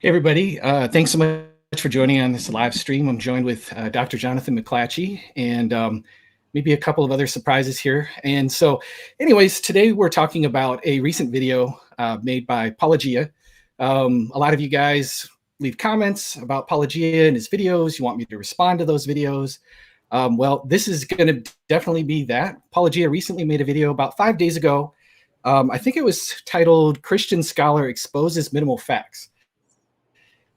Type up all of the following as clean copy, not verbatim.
Hey, everybody. Thanks so much for joining on this live stream. I'm joined with Dr. Jonathan McLatchie and maybe a couple of other surprises here. And so, anyways, today we're talking about a recent video made by Paulogia. A lot of you guys leave comments about Paulogia and his videos. You want me to respond to those videos. Well, this is going to definitely be that. Paulogia recently made a video about 5 days ago. I think it was titled Christian Scholar Exposes Minimal Facts.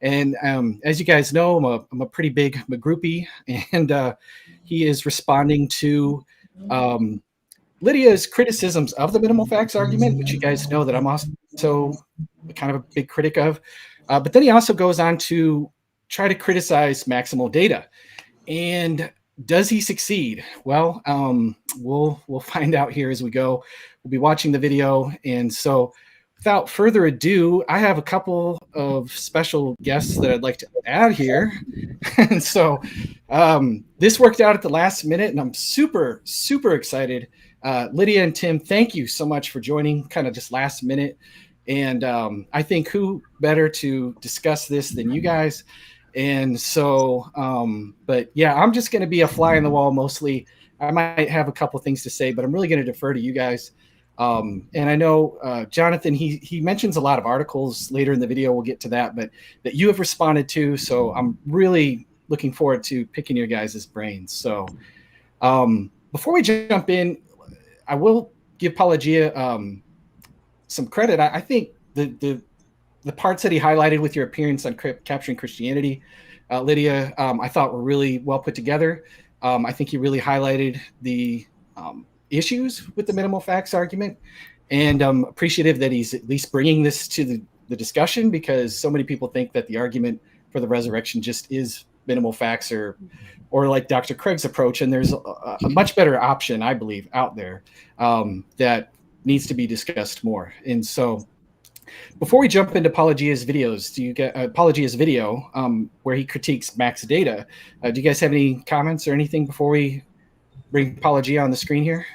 And as you guys know, I'm a pretty big McGrew, and he is responding to Lydia's criticisms of the minimal facts argument, which you guys know that I'm also kind of a big critic of. But then he also goes on to try to criticize maximal data. And does he succeed? Well, we'll find out here as we go. We'll be watching the video, and so without further ado, I have a couple of special guests that I'd like to add here. And so this worked out at the last minute, and I'm super, super excited. Lydia and Tim, thank you so much for joining kind of just last minute. And I think who better to discuss this than you guys? And so, but yeah, I'm just going to be a fly on the wall mostly. I might have a couple things to say, but I'm really going to defer to you guys. And I know Jonathan, he mentions a lot of articles later in the video. We'll get to that, but that you have responded to. So I'm really looking forward to picking your guys' brains. So before we jump in, I will give Paulogia some credit. I think the parts that he highlighted with your appearance on Capturing Christianity, Lydia, I thought were really well put together. I think he really highlighted the issues with the minimal facts argument, and I'm appreciative that he's at least bringing this to the discussion, because so many people think that the argument for the resurrection just is minimal facts or like Dr. Craig's approach, and there's a much better option, I believe, out there that needs to be discussed more. And so before we jump into Paulogia's videos, do you get Paulogia's video where he critiques max data? Do you guys have any comments or anything before we bring Paulogia on the screen here?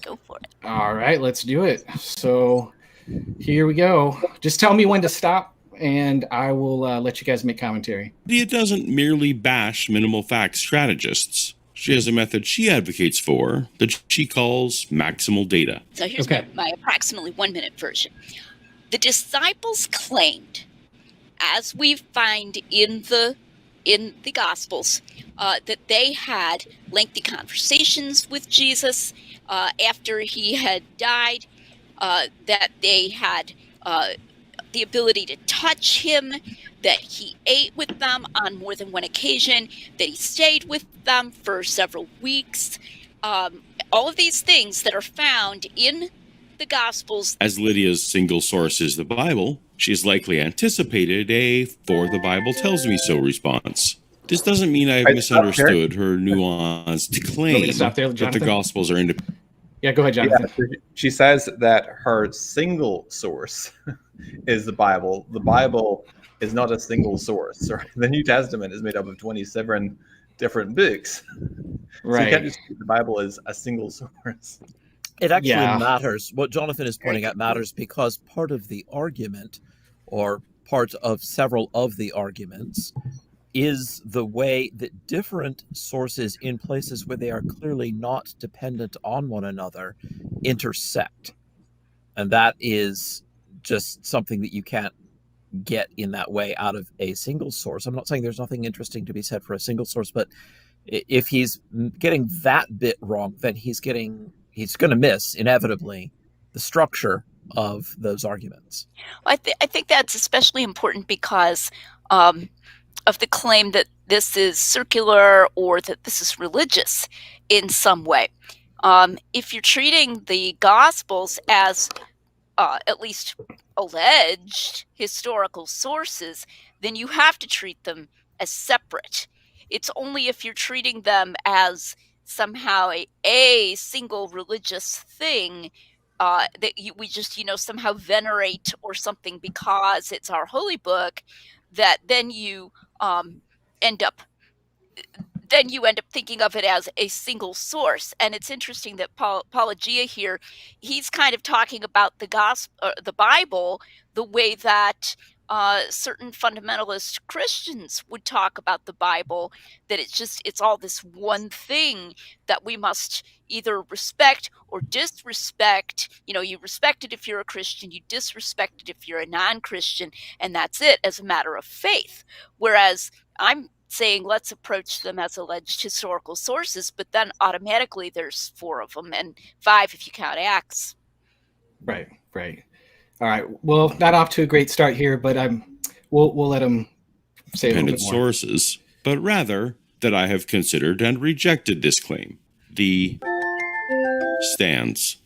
Go for it. All right, let's do it. So here we go. Just tell me when to stop, and I will let you guys make commentary. Lydia doesn't merely bash minimal fact strategists. She has a method she advocates for that she calls maximal data. So here's my approximately 1-minute version. The disciples claimed, as we find in the Gospels, that they had lengthy conversations with Jesus after he had died, that they had the ability to touch him, that he ate with them on more than one occasion, that he stayed with them for several weeks. All of these things that are found in the Gospels. As Lydia's single source is the Bible, she has likely anticipated a "for the Bible tells me so" response. This doesn't mean I've misunderstood her nuanced claim that the Gospels are independent. Yeah, go ahead, Jonathan. Yeah, she says that her single source is the Bible. The Bible is not a single source. The New Testament is made up of 27 different books. Right. So you can't just treat the Bible as a single source. It actually matters. What Jonathan is pointing out matters because part of the argument, or part of several of the arguments, is the way that different sources in places where they are clearly not dependent on one another intersect. And that is just something that you can't get in that way out of a single source. I'm not saying there's nothing interesting to be said for a single source, but if he's getting that bit wrong, then he's going to miss, inevitably, the structure of those arguments. I think that's especially important because of the claim that this is circular or that this is religious in some way. If you're treating the Gospels as at least alleged historical sources, then you have to treat them as separate. It's only if you're treating them as somehow a single religious thing that we just, somehow venerate or something because it's our holy book, that then you end up thinking of it as a single source. And it's interesting that Paulogia here, he's kind of talking about the Bible the way that certain fundamentalist Christians would talk about the Bible, that it's all this one thing that we must either respect or disrespect. You know, you respect it if you're a Christian, you disrespect it if you're a non-Christian, and that's it as a matter of faith. Whereas I'm saying let's approach them as alleged historical sources, but then automatically there's 4 of them, and 5 if you count Acts. Right. All right. Well, not off to a great start here, but we'll let him say a little bit more. Sources, but rather that I have considered and rejected this claim. The stands.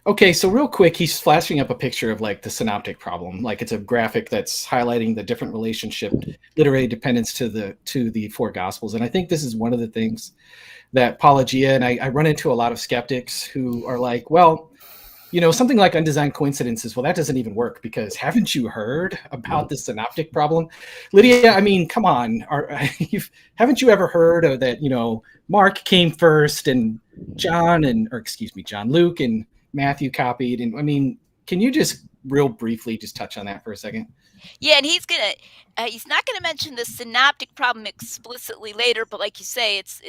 Okay, so real quick, he's flashing up a picture of like the synoptic problem. Like it's a graphic that's highlighting the different relationship, literary dependence to the 4 gospels. And I think this is one of the things that Paulogia, and I run into a lot of skeptics who are like, well, you know, something like undesigned coincidences, well, that doesn't even work because haven't you heard about the synoptic problem? Lydia, I mean, come on. Haven't you ever heard of that, you know, Mark came first and John Luke and Matthew copied? And I mean, can you just real briefly just touch on that for a second? Yeah, and he's not gonna mention the synoptic problem explicitly later, but like you say, it's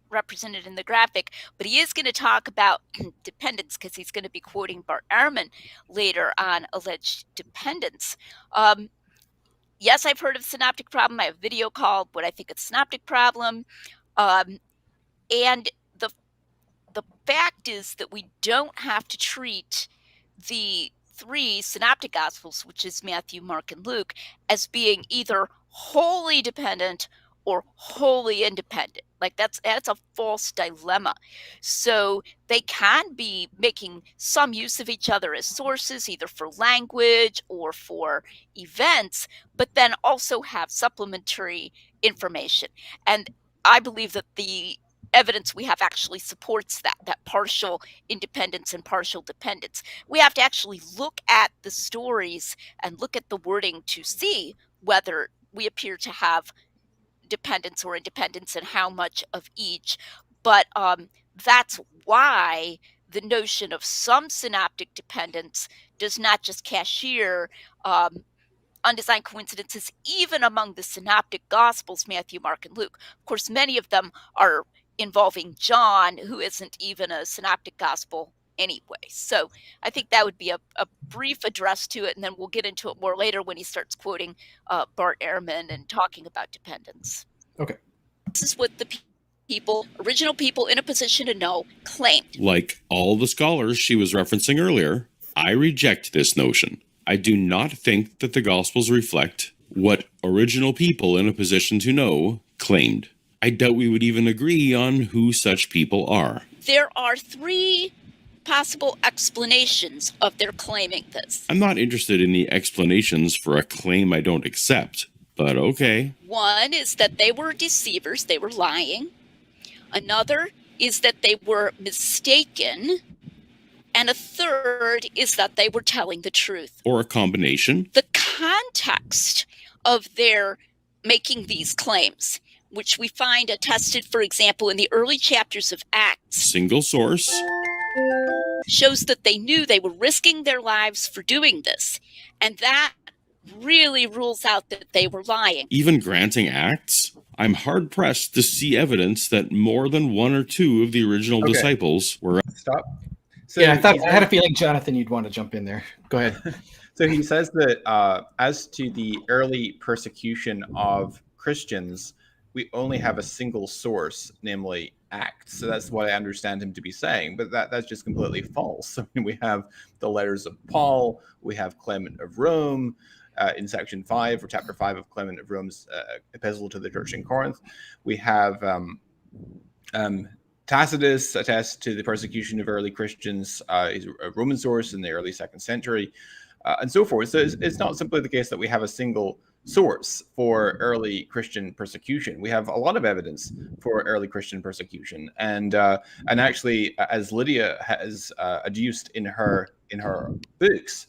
represented in the graphic. But he is gonna talk about dependence because he's gonna be quoting Bart Ehrman later on alleged dependence. Yes, I've heard of synoptic problem. I have a video called "What I Think of Synoptic Problem," and the fact is that we don't have to treat the 3 synoptic gospels, which is Matthew, Mark, and Luke, as being either wholly dependent or wholly independent. Like that's a false dilemma. So they can be making some use of each other as sources, either for language or for events, but then also have supplementary information. And I believe that the evidence we have actually supports that partial independence and partial dependence. We have to actually look at the stories and look at the wording to see whether we appear to have dependence or independence and how much of each. But that's why the notion of some synoptic dependence does not just cashier undesigned coincidences, even among the synoptic gospels, Matthew, Mark, and Luke. Of course, many of them are involving John, who isn't even a synoptic gospel anyway. So I think that would be a brief address to it, and then we'll get into it more later when he starts quoting Bart Ehrman and talking about dependence. Okay. This is what the original people in a position to know, claimed. Like all the scholars she was referencing earlier, I reject this notion. I do not think that the Gospels reflect what original people in a position to know claimed. I doubt we would even agree on who such people are. There are 3 possible explanations of their claiming this. I'm not interested in the explanations for a claim I don't accept, but okay. One is that they were deceivers, they were lying. Another is that they were mistaken. And a third is that they were telling the truth. Or a combination. The context of their making these claims, which we find attested, for example, in the early chapters of Acts. Single source. Shows that they knew they were risking their lives for doing this. And that really rules out that they were lying. Even granting Acts, I'm hard-pressed to see evidence that more than 1 or 2 of the original disciples were... Stop. So yeah, I had a feeling, Jonathan, you'd want to jump in there. Go ahead. So he says that as to the early persecution of Christians, we only have a single source, namely Acts. So that's what I understand him to be saying. But that's just completely false. I mean, we have the letters of Paul. We have Clement of Rome in section 5 or chapter 5 of Clement of Rome's epistle to the church in Corinth. We have Tacitus attests to the persecution of early Christians. He's a Roman source in the early 2nd century, and so forth. So it's not simply the case that we have a single source for early Christian persecution. We have a lot of evidence for early Christian persecution, and actually, as Lydia has adduced in her books,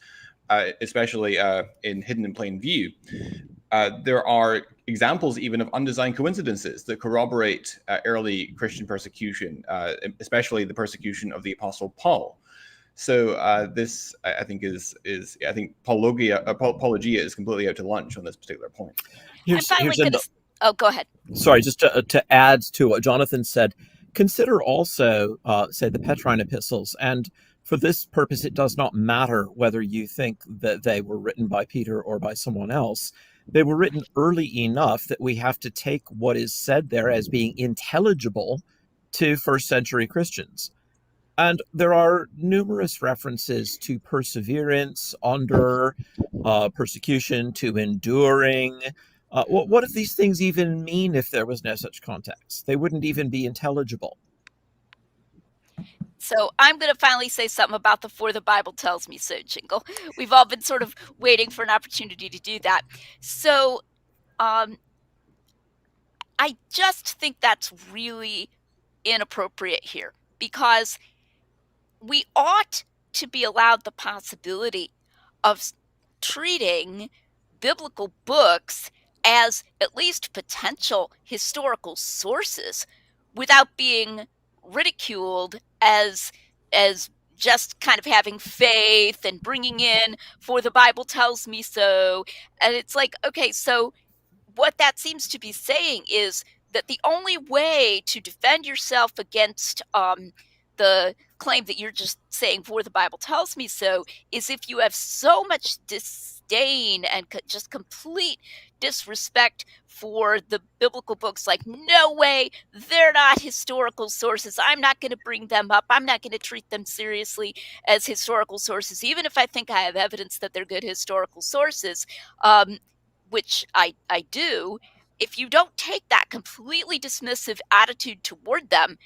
especially in Hidden in Plain View, there are examples even of undesigned coincidences that corroborate early Christian persecution, especially the persecution of the Apostle Paul. So this, I think, I think Paulogia is completely out to lunch on this particular point. I'm finally going to. Oh, go ahead. Sorry, just to add to what Jonathan said, consider also, say, the Petrine epistles. And for this purpose, it does not matter whether you think that they were written by Peter or by someone else. They were written early enough that we have to take what is said there as being intelligible to first century Christians. And there are numerous references to perseverance under persecution, to enduring. What if these things even mean if there was no such context? They wouldn't even be intelligible. So I'm going to finally say something about the "For the Bible Tells Me So" jingle. We've all been sort of waiting for an opportunity to do that. So I just think that's really inappropriate here, because we ought to be allowed the possibility of treating biblical books as at least potential historical sources without being ridiculed as just kind of having faith and bringing in "For the Bible tells me so." And it's like, okay, so what that seems to be saying is that the only way to defend yourself against the claim that you're just saying "For the Bible tells me so" is if you have so much disdain and just complete disrespect for the biblical books. Like, no way, they're not historical sources. I'm not going to bring them up. I'm not going to treat them seriously as historical sources, even if I think I have evidence that they're good historical sources. Which I do. If you don't take that completely dismissive attitude toward them,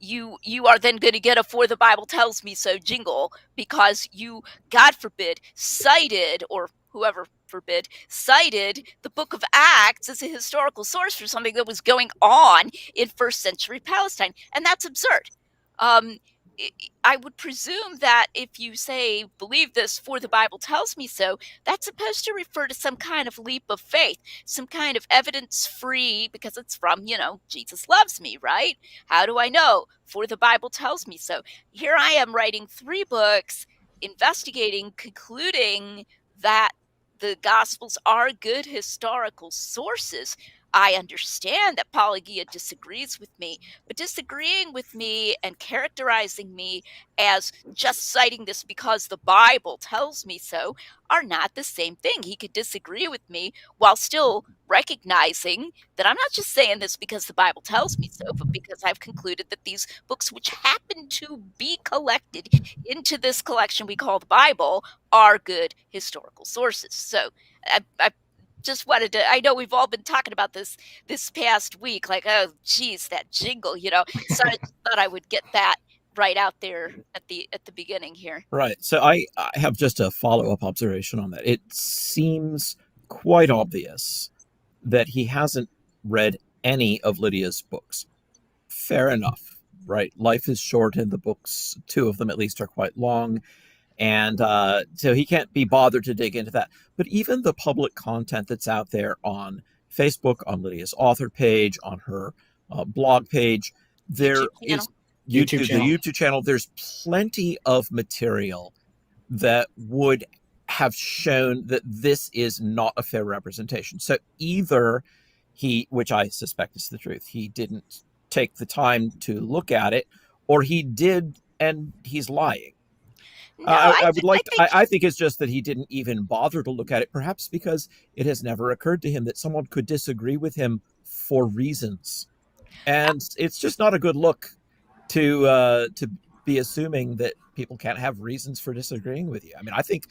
you are then going to get a "For the Bible tells me so" jingle, because you, God forbid, cited, or whoever forbid, cited the book of Acts as a historical source for something that was going on in first century Palestine, and that's absurd. I would presume that if you say "believe this, for the Bible tells me so," that's supposed to refer to some kind of leap of faith, some kind of evidence free, because it's from, Jesus loves me, right? How do I know? For the Bible tells me so. Here I am writing 3 books, investigating, concluding that the Gospels are good historical sources. I understand that Paulogia disagrees with me, but disagreeing with me and characterizing me as just citing this because the Bible tells me so are not the same thing. He could disagree with me while still recognizing that I'm not just saying this because the Bible tells me so, but because I've concluded that these books, which happen to be collected into this collection we call the Bible, are good historical sources. So I just wanted to, I know we've all been talking about this past week, like, oh geez, that jingle, so I just thought I would get that right out there at the beginning here. Right. So I have just a follow-up observation on that. It seems quite obvious that he hasn't read any of Lydia's books. Fair enough, right? Life is short, and the books, 2 of them at least, are quite long. And so he can't be bothered to dig into that. But even the public content that's out there on Facebook, on Lydia's author page, on her blog page, there is the YouTube channel. There's plenty of material that would have shown that this is not a fair representation. So either he, which I suspect is the truth, he didn't take the time to look at it, or he did and he's lying. No, I think it's just that he didn't even bother to look at it, perhaps because it has never occurred to him that someone could disagree with him for reasons. And it's just not a good look to be assuming that people can't have reasons for disagreeing with you. I mean, I think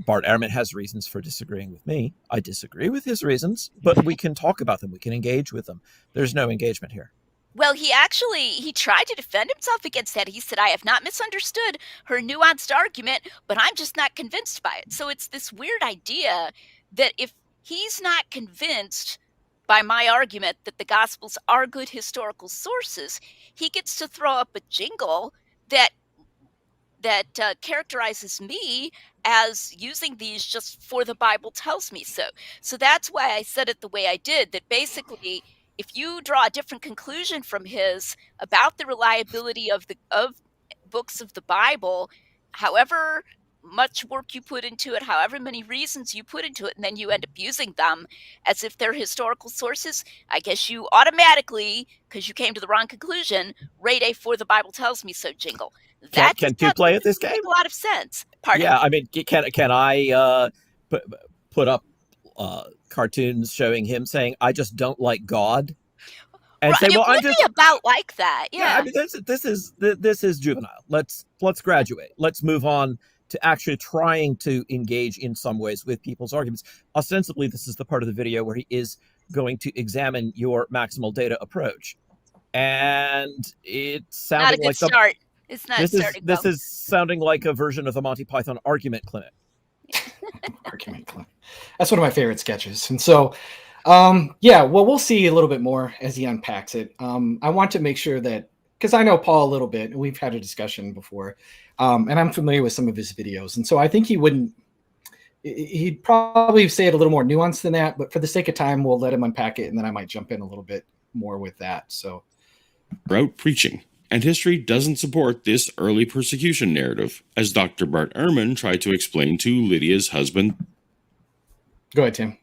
Bart Ehrman has reasons for disagreeing with me. I disagree with his reasons, but we can talk about them. We can engage with them. There's no engagement here. Well, he tried to defend himself against that. He said, "I have not misunderstood her nuanced argument, but I'm just not convinced by it." So it's this weird idea that if he's not convinced by my argument that the Gospels are good historical sources, he gets to throw up a jingle that characterizes me as using these just "for the Bible tells me so." So that's why I said it the way I did, that basically, if you draw a different conclusion from his about the reliability of books of the Bible, however much work you put into it, however many reasons you put into it, and then you end up using them as if they're historical sources, I guess you automatically, because you came to the wrong conclusion, rate a "For the Bible Tells Me So" jingle. That Can two play at this game? make a lot of sense. Pardon? Yeah, I mean, can I put up cartoons showing him saying, "I just don't like God," and say, "Well, it would be about like that." Yeah. I mean, this is juvenile. Let's graduate. Let's move on to actually trying to engage in some ways with people's arguments. Ostensibly, this is the part of the video where he is going to examine your maximal data approach, and it's sounding not a good like start. It's not starting. This is sounding like a version of the Monty Python argument clinic. Argument clinic. That's one of my favorite sketches. And so, yeah, well, we'll see a little bit more as he unpacks it. I want to make sure that, because I know Paul a little bit, and we've had a discussion before, and I'm familiar with some of his videos. And so I think he'd probably say it a little more nuanced than that, but for the sake of time, we'll let him unpack it, and then I might jump in a little bit more with that. So, route preaching. And history doesn't support this early persecution narrative, as Dr. Bart Ehrman tried to explain to Lydia's husband. Go ahead, Tim.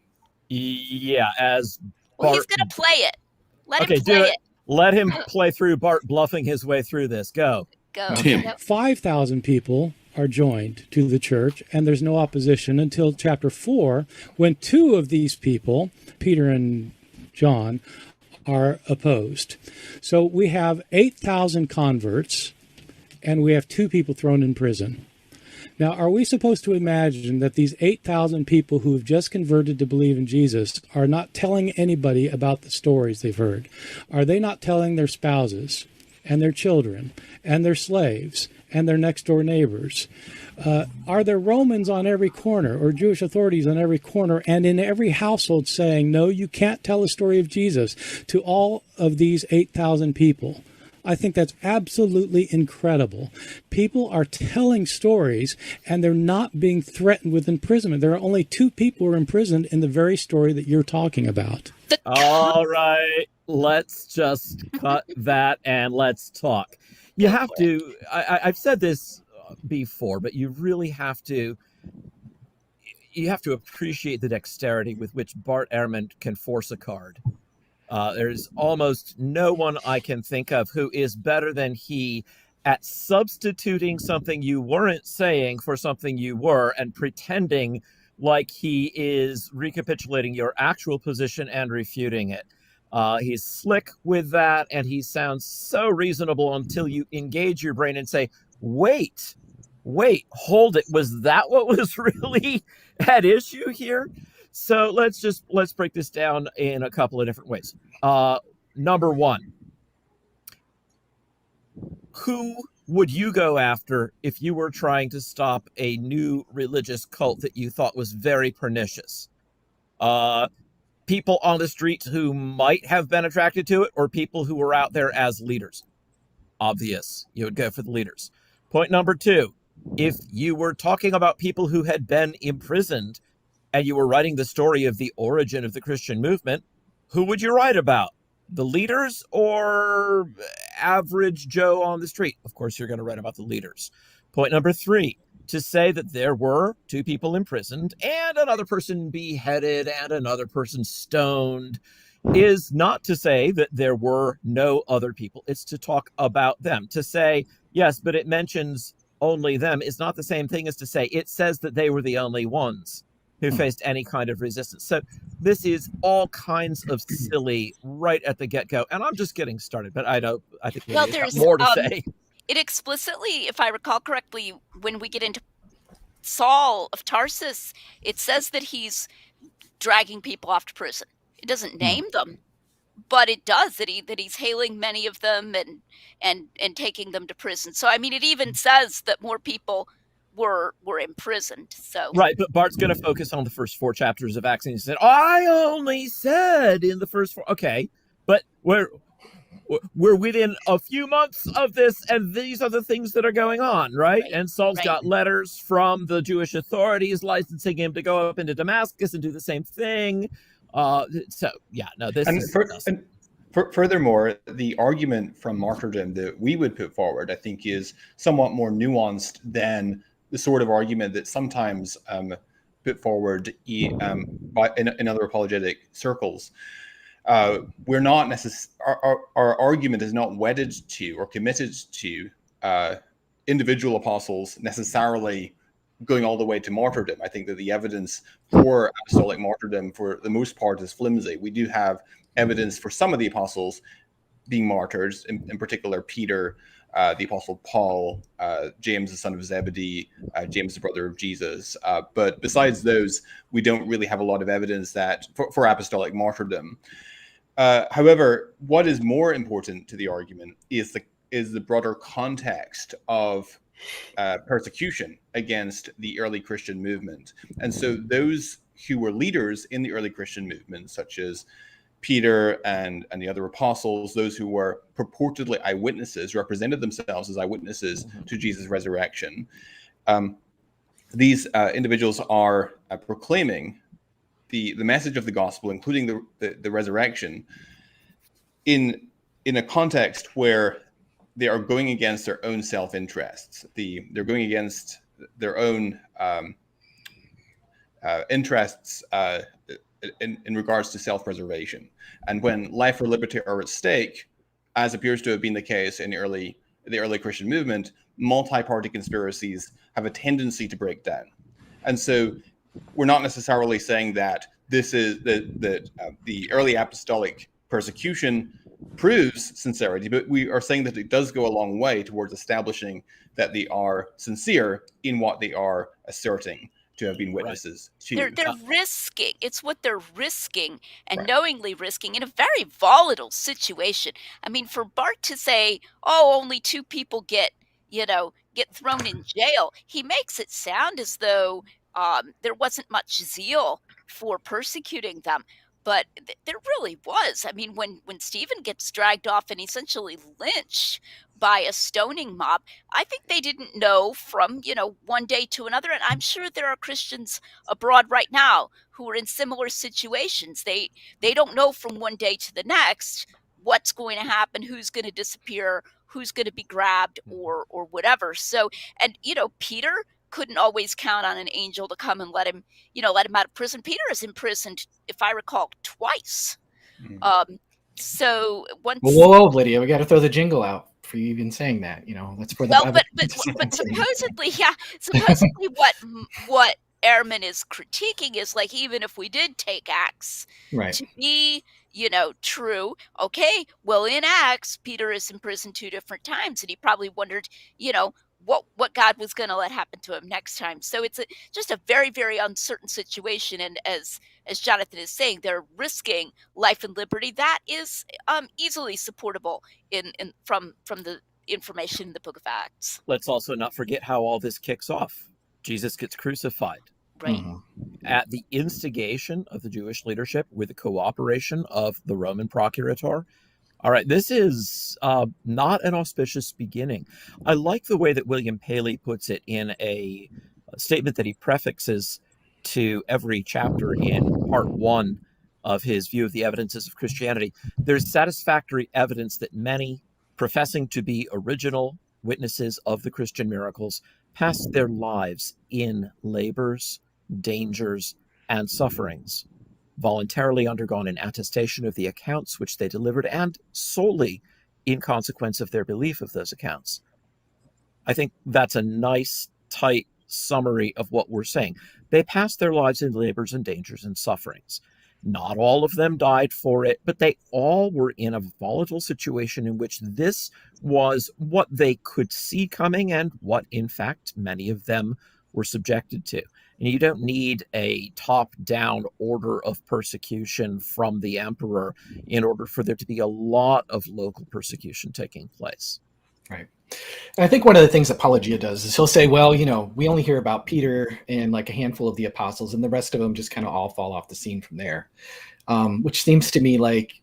Yeah, as Bart... Well, he's going to play it. Let him play it. Let him play through Bart bluffing his way through this. Go. Tim. 5,000 people are joined to the church, and there's no opposition until chapter 4, when two of these people, Peter and John, are opposed. So we have 8,000 converts, and we have 2 people thrown in prison. Now, are we supposed to imagine that these 8,000 people who have just converted to believe in Jesus are not telling anybody about the stories they've heard? Are they not telling their spouses and their children and their slaves and their next door neighbors? Are there Romans on every corner or Jewish authorities on every corner and in every household saying, no, you can't tell the story of Jesus to all of these 8,000 people? I think that's absolutely incredible. People are telling stories and they're not being threatened with imprisonment. There are only 2 people who are imprisoned in the very story that you're talking about. All right, let's just cut that and let's talk. You have to, I've said this before, but you really have to appreciate the dexterity with which Bart Ehrman can force a card. There's almost no one I can think of who is better than he at substituting something you weren't saying for something you were and pretending like he is recapitulating your actual position and refuting it. He's slick with that, and he sounds so reasonable until you engage your brain and say, wait, hold it. Was that what was really at issue here? So let's break this down in a couple of different ways. Number 1, who would you go after if you were trying to stop a new religious cult that you thought was very pernicious? People on the streets who might have been attracted to it, or people who were out there as leaders? Obvious. You would go for the leaders. Point number 2, if you were talking about people who had been imprisoned and you were writing the story of the origin of the Christian movement, who would you write about? The leaders or average Joe on the street? Of course, you're going to write about the leaders. Point number 3, to say that there were 2 people imprisoned and another person beheaded and another person stoned is not to say that there were no other people. It's to talk about them. To say, yes, but it mentions only them is not the same thing as to say it says that they were the only ones who faced any kind of resistance. So this is all kinds of silly right at the get-go. And I'm just getting started, but I think we have more to say. It explicitly, if I recall correctly, when we get into Saul of Tarsus, it says that he's dragging people off to prison. It doesn't name them, but it does that he's hailing many of them and taking them to prison. So I mean, it even says that more people were imprisoned. So right, but Bart's going to focus on the first 4 chapters of Acts, and he said, "I only said in the first 4." Okay, but we're within a few months of this, and these are the things that are going on, right? And Saul's got letters from the Jewish authorities licensing him to go up into Damascus and do the same thing. So yeah, no, this is. Furthermore, the argument from martyrdom that we would put forward, I think, is somewhat more nuanced than the sort of argument that sometimes put forward in other apologetic circles. We're not our argument is not wedded to or committed to individual apostles necessarily going all the way to martyrdom. I think that the evidence for apostolic martyrdom, for the most part, is flimsy. We do have evidence for some of the apostles being martyred, in particular Peter, the apostle Paul, James, the son of Zebedee, James, the brother of Jesus. But besides those, we don't really have a lot of evidence that for apostolic martyrdom. However, what is more important to the argument is the broader context of persecution against the early Christian movement. And so those who were leaders in the early Christian movement, such as Peter and the other apostles, those who were purportedly eyewitnesses, represented themselves as eyewitnesses to Jesus' resurrection. These individuals are proclaiming the message of the gospel, including the resurrection, in a context where they are going against their own self-interests. They're going against their own interests in regards to self-preservation. And when life or liberty are at stake, as appears to have been the case in the early Christian movement, multi-party conspiracies have a tendency to break down. And so we're not necessarily saying that this is the early apostolic persecution proves sincerity, but we are saying that it does go a long way towards establishing that they are sincere in what they are asserting to have been witnesses to. They're risking. It's what they're risking and knowingly risking in a very volatile situation. I mean, for Bart to say, "Oh, only 2 people get thrown in jail," he makes it sound as though there wasn't much zeal for persecuting them. But there really was. I mean, when Stephen gets dragged off and essentially lynched by a stoning mob, I think they didn't know from, one day to another. And I'm sure there are Christians abroad right now who are in similar situations. They don't know from one day to the next what's going to happen, who's going to disappear, who's going to be grabbed or whatever. So, and, Peter couldn't always count on an angel to come and let him out of prison. Peter is imprisoned, if I recall, twice. So once. Whoa, Lydia, we got to throw the jingle out for you even saying that. That's for the. Well, but supposedly, what Ehrman is critiquing is like, even if we did take Acts to be, true, okay, well, in Acts, Peter is imprisoned 2 different times, and he probably wondered, what God was going to let happen to him next time. So it's just a very, very uncertain situation. And as Jonathan is saying, they're risking life and liberty. That is easily supportable from the information in the book of Acts. Let's also not forget how all this kicks off. Jesus gets crucified. Right. At the instigation of the Jewish leadership with the cooperation of the Roman procurator. All right, this is not an auspicious beginning. I like the way that William Paley puts it in a statement that he prefixes to every chapter in part 1 of his view of the evidences of Christianity. There's satisfactory evidence that many, professing to be original witnesses of the Christian miracles, passed their lives in labors, dangers, and sufferings, voluntarily undergone an attestation of the accounts which they delivered, and solely in consequence of their belief of those accounts. I think that's a nice, tight summary of what we're saying. They passed their lives in labors and dangers and sufferings. Not all of them died for it, but they all were in a volatile situation in which this was what they could see coming and what, in fact, many of them were subjected to. And you don't need a top-down order of persecution from the emperor in order for there to be a lot of local persecution taking place. Right. And I think one of the things that Paulogia does is he'll say, well, we only hear about Peter and like a handful of the apostles, and the rest of them just kind of all fall off the scene from there. Which seems to me like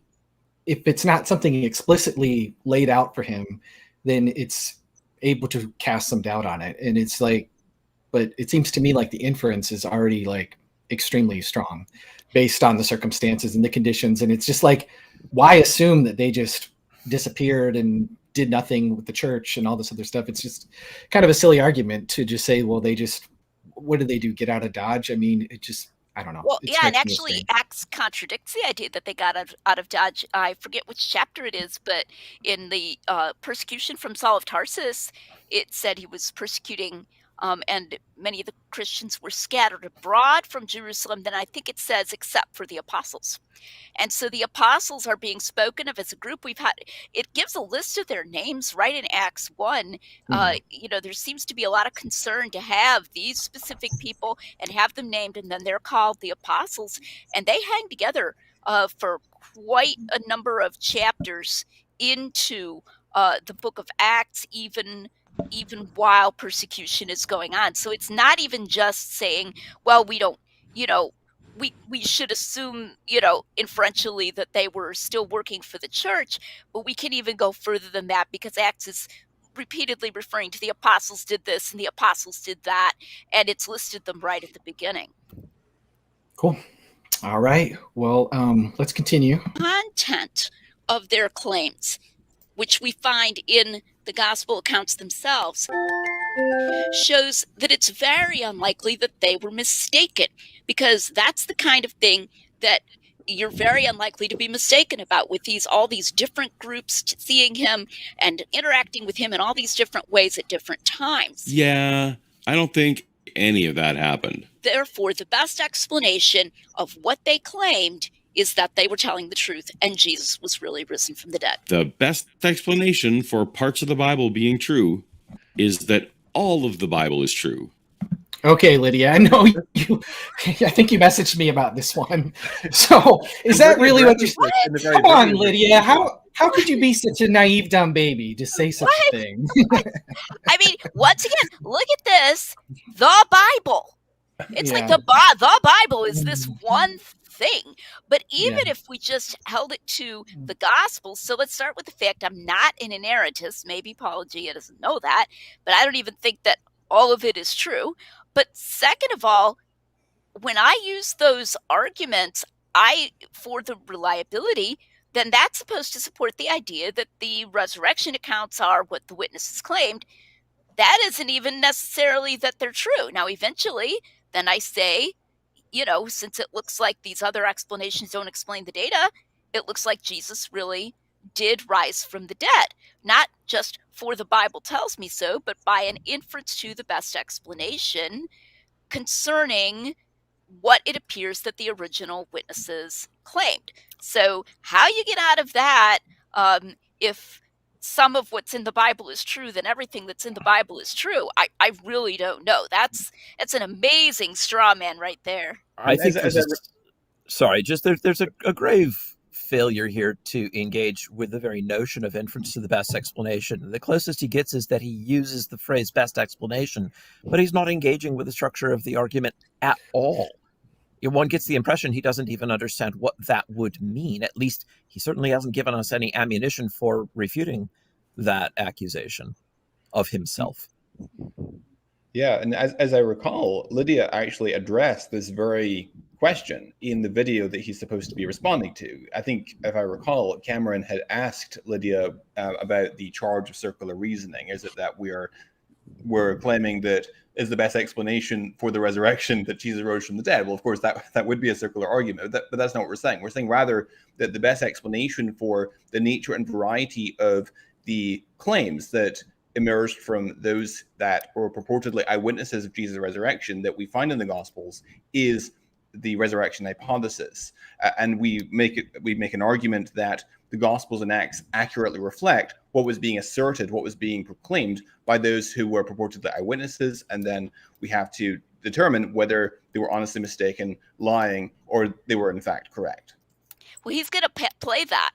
if it's not something explicitly laid out for him, then it's able to cast some doubt on it. And it's like, but it seems to me like the inference is already like extremely strong based on the circumstances and the conditions. And it's just like, why assume that they just disappeared and did nothing with the church and all this other stuff. It's just kind of a silly argument to just say, well, what did they do? Get out of Dodge? I mean, I don't know. Well, yeah, and actually Acts contradicts the idea that they got out of Dodge. I forget which chapter it is, but in the persecution from Saul of Tarsus, it said he was persecuting, and many of the Christians were scattered abroad from Jerusalem. Then I think it says, except for the apostles. And so the apostles are being spoken of as a group. It gives a list of their names right in Acts 1. There seems to be a lot of concern to have these specific people and have them named, and then they're called the apostles. And they hang together for quite a number of chapters into the book of Acts, even while persecution is going on. So it's not even just saying, well, we don't, we should assume, inferentially that they were still working for the church, but we can even go further than that, because Acts is repeatedly referring to the apostles did this and the apostles did that, and it's listed them right at the beginning. Cool. All right. Well, let's continue. Content of their claims, which we find in the gospel accounts themselves, shows that it's very unlikely that they were mistaken, because that's the kind of thing that you're very unlikely to be mistaken about, with all these different groups seeing him and interacting with him in all these different ways at different times. Yeah, I don't think any of that happened. Therefore, the best explanation of what they claimed is that they were telling the truth and Jesus was really risen from the dead. The best explanation for parts of the Bible being true is that all of the Bible is true. Okay, Lydia, I know you. I think you messaged me about this one. So, is that really what you're saying? Come on, Lydia. How could you be such a naive, dumb baby to say such a thing? I mean, once again, look at this. The Bible. It's like the Bible is this one thing. But even if we just held it to the gospel, so let's start with the fact I'm not an inerrantist. Maybe Paulogia doesn't know that, but I don't even think that all of it is true. But second of all, when I use those arguments, for the reliability, then that's supposed to support the idea that the resurrection accounts are what the witnesses claimed. That isn't even necessarily that they're true. Now, eventually, then I say, since it looks like these other explanations don't explain the data, it looks like Jesus really did rise from the dead. Not just for the Bible tells me so, but by an inference to the best explanation concerning what it appears that the original witnesses claimed. So how you get out of that, if some of what's in the Bible is true, then everything that's in the Bible is true, I really don't know. That's an amazing straw man right there. I think there's a grave failure here to engage with the very notion of inference to the best explanation. The closest he gets is that he uses the phrase best explanation, but he's not engaging with the structure of the argument at all. One gets the impression he doesn't even understand what that would mean. At least he certainly hasn't given us any ammunition for refuting that accusation of himself. Yeah, and as I recall, Lydia actually addressed this very question in the video that he's supposed to be responding to. I think, if I recall, Cameron had asked Lydia about the charge of circular reasoning. Is it that we're claiming that is the best explanation for the resurrection that Jesus rose from the dead? Well, of course, that would be a circular argument, but that's not what we're saying. We're saying rather that the best explanation for the nature and variety of the claims that emerged from those that were purportedly eyewitnesses of Jesus' resurrection that we find in the Gospels is the resurrection hypothesis. And we make an argument that the Gospels and Acts accurately reflect what was being asserted, what was being proclaimed by those who were purportedly eyewitnesses, and then we have to determine whether they were honestly mistaken, lying, or they were in fact correct. Well, he's going to play that.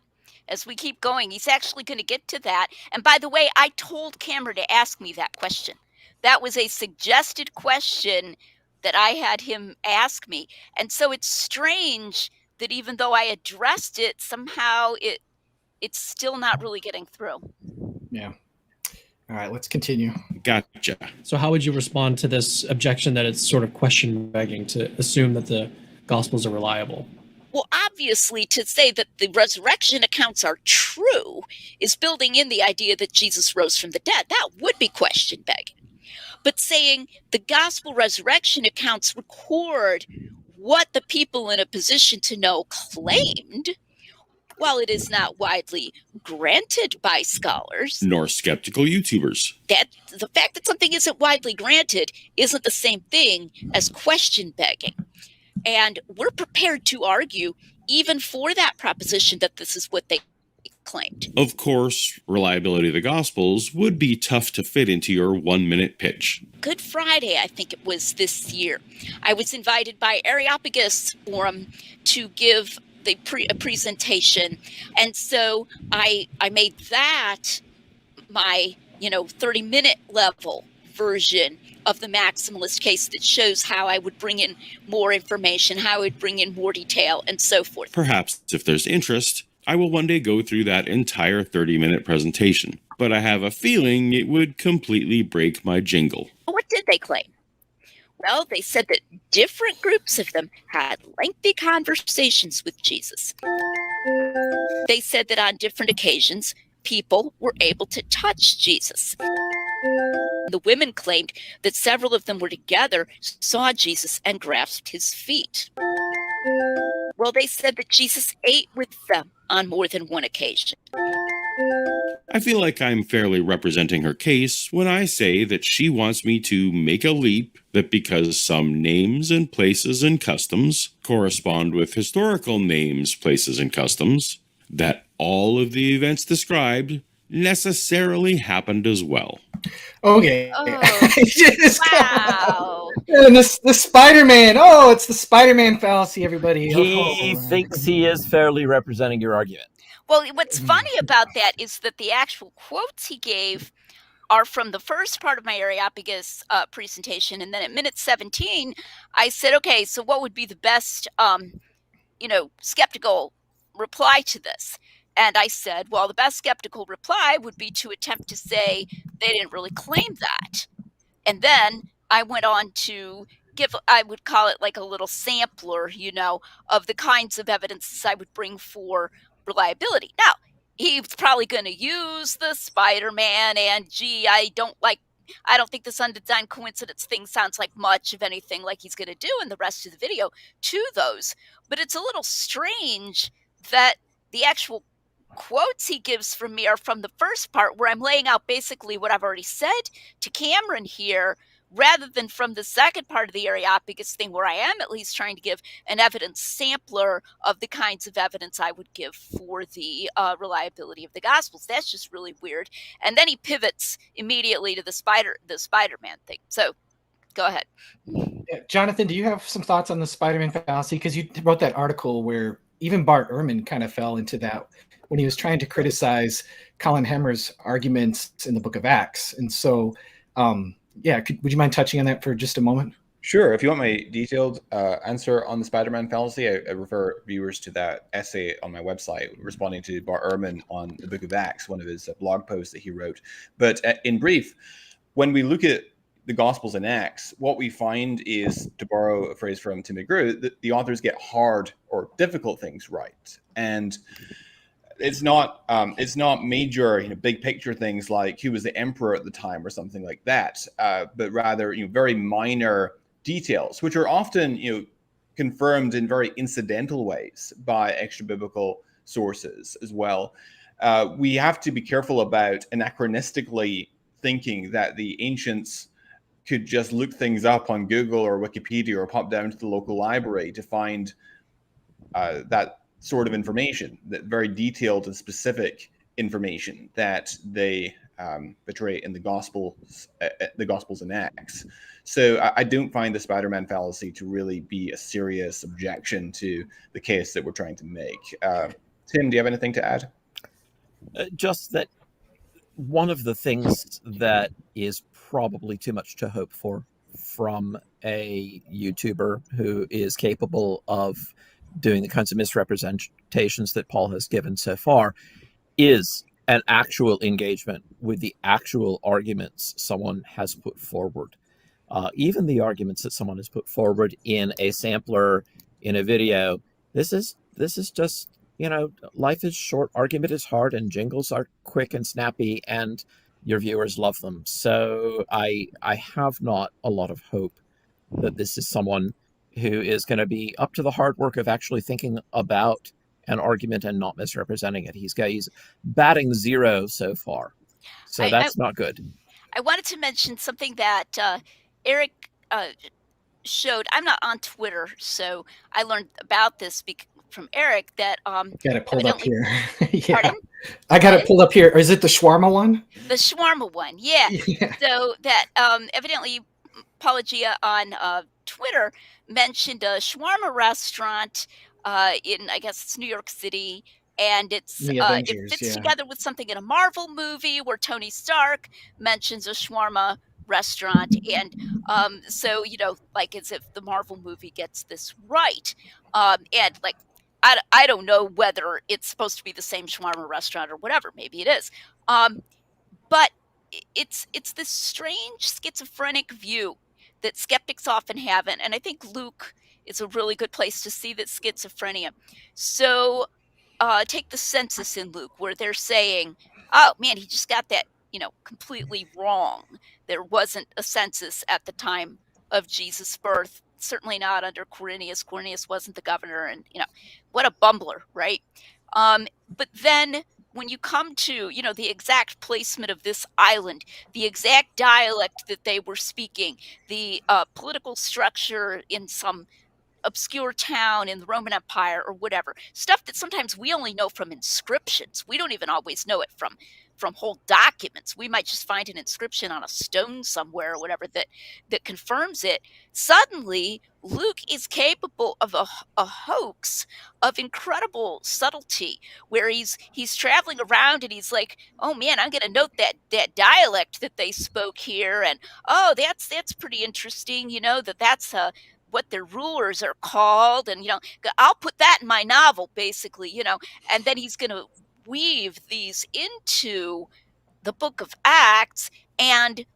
As we keep going, he's actually going to get to that. And by the way, I told Cameron to ask me that question. That was a suggested question that I had him ask me. And so it's strange that even though I addressed it, somehow it's still not really getting through. Yeah. All right, let's continue. Gotcha. So how would you respond to this objection that it's sort of question begging to assume that the Gospels are reliable? Well, obviously, to say that the resurrection accounts are true is building in the idea that Jesus rose from the dead. That would be question begging. But saying the gospel resurrection accounts record what the people in a position to know claimed, while it is not widely granted by scholars nor skeptical YouTubers, that the fact that something isn't widely granted isn't the same thing as question begging. And we're prepared to argue even for that proposition that this is what they claimed. Of course, reliability of the Gospels would be tough to fit into your 1-minute pitch. Good Friday, I think it was this year, I was invited by Areopagus Forum to give a presentation. And so I made that my 30-minute level version of the maximalist case that shows how I would bring in more information, how I would bring in more detail, and so forth. Perhaps, if there's interest, I will one day go through that entire 30-minute presentation, but I have a feeling it would completely break my jingle. What did they claim? Well, they said that different groups of them had lengthy conversations with Jesus. They said that on different occasions, people were able to touch Jesus. The women claimed that several of them were together, saw Jesus, and grasped his feet. Well, they said that Jesus ate with them on more than one occasion. I feel like I'm fairly representing her case when I say that she wants me to make a leap that because some names and places and customs correspond with historical names, places, and customs, that all of the events described necessarily happened as well. Okay. Oh, wow. And the Spider-Man. Oh, it's the Spider-Man fallacy, everybody. He thinks he is fairly representing your argument. Well, what's funny about that is that the actual quotes he gave are from the first part of my Areopagus presentation. And then at minute 17, I said, okay, so what would be the best, skeptical reply to this? And I said, well, the best skeptical reply would be to attempt to say they didn't really claim that. And then I went on to give, I would call it like a little sampler, of the kinds of evidences I would bring for reliability. Now, he's probably going to use the Spider-Man and I don't think this undesigned coincidence thing sounds like much of anything like he's going to do in the rest of the video to those. But it's a little strange that the actual quotes he gives from me are from the first part where I'm laying out basically what I've already said to Cameron here, rather than from the second part of the Areopagus thing where I am at least trying to give an evidence sampler of the kinds of evidence I would give for the reliability of the Gospels. That's just really weird. And then he pivots immediately to the Spider-Man thing. So go ahead. Yeah, Jonathan, do you have some thoughts on the Spider-Man fallacy? Because you wrote that article where even Bart Ehrman kind of fell into that when he was trying to criticize Colin Hemmer's arguments in the book of Acts. And so, would you mind touching on that for just a moment? Sure. If you want my detailed answer on the Spider-Man fallacy, I refer viewers to that essay on my website responding to Bart Ehrman on the book of Acts, one of his blog posts that he wrote. But in brief, when we look at the Gospels and Acts, what we find is, to borrow a phrase from Tim McGrew, that the authors get hard or difficult things right. And it's not major, big picture things like who was the emperor at the time or something like that, but rather, very minor details, which are often, confirmed in very incidental ways by extra biblical sources as well. We have to be careful about anachronistically thinking that the ancients could just look things up on Google or Wikipedia or pop down to the local library to find that sort of information, that very detailed and specific information that they portray in the Gospels and Acts. So I don't find the Spider-Man fallacy to really be a serious objection to the case that we're trying to make. Tim, do you have anything to add? Just that one of the things that is probably too much to hope for from a YouTuber who is capable of doing the kinds of misrepresentations that Paul has given so far is an actual engagement with the actual arguments someone has put forward. Even the arguments that someone has put forward in a sampler, in a video, this is this is just, life is short, argument is hard, and jingles are quick and snappy, and your viewers love them. So I have not a lot of hope that this is someone who is going to be up to the hard work of actually thinking about an argument and not misrepresenting it. He's batting 0 so far. So that's not good. I wanted to mention something that Erik showed. I'm not on Twitter, so I learned about this from Erik that got it pulled up here. Yeah. Pardon? I got it pulled up here. Is it the shawarma one? The shawarma one, yeah. So that evidently Paulogia on Twitter mentioned a shawarma restaurant in, I guess it's New York City, and it fits together with something in a Marvel movie where Tony Stark mentions a shawarma restaurant, and so like as if the Marvel movie gets this right, and like I don't know whether it's supposed to be the same shawarma restaurant or whatever. Maybe it is, but it's this strange schizophrenic view that skeptics often have, and I think Luke is a really good place to see that schizophrenia. So take the census in Luke, where they're saying, "Oh man, he just got that completely wrong. There wasn't a census at the time of Jesus' birth. Certainly not under Quirinius. Quirinius wasn't the governor, and what a bumbler, right?" But then when you come to the exact placement of this island, the exact dialect that they were speaking, the political structure in some obscure town in the Roman Empire or whatever, stuff that sometimes we only know from inscriptions. We don't even always know it from whole documents. We might just find an inscription on a stone somewhere or whatever that confirms it. Suddenly, Luke is capable of a hoax of incredible subtlety, where he's traveling around and he's like, "Oh man, I'm going to note that dialect that they spoke here, and oh, that's pretty interesting. That's what their rulers are called, and I'll put that in my novel, basically." And then he's going to weave these into the book of Acts and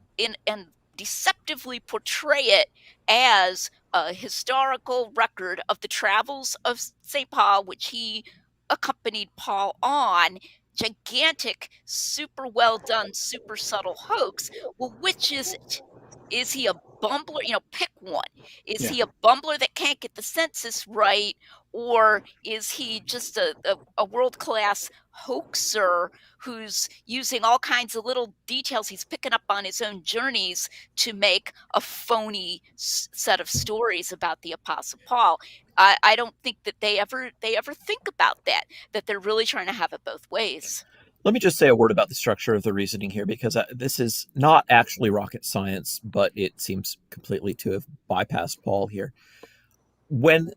deceptively portray it as a historical record of the travels of St. Paul, which he accompanied Paul on. Gigantic, super well done, super subtle hoax. Well, which is it? Is he a bumbler? Pick one. Is he a bumbler that can't get the census right? Or is he just a world-class hoaxer who's using all kinds of little details he's picking up on his own journeys to make a phony set of stories about the Apostle Paul? I don't think that they ever think about that they're really trying to have it both ways. Let me just say a word about the structure of the reasoning here, because this is not actually rocket science, but it seems completely to have bypassed Paul here. When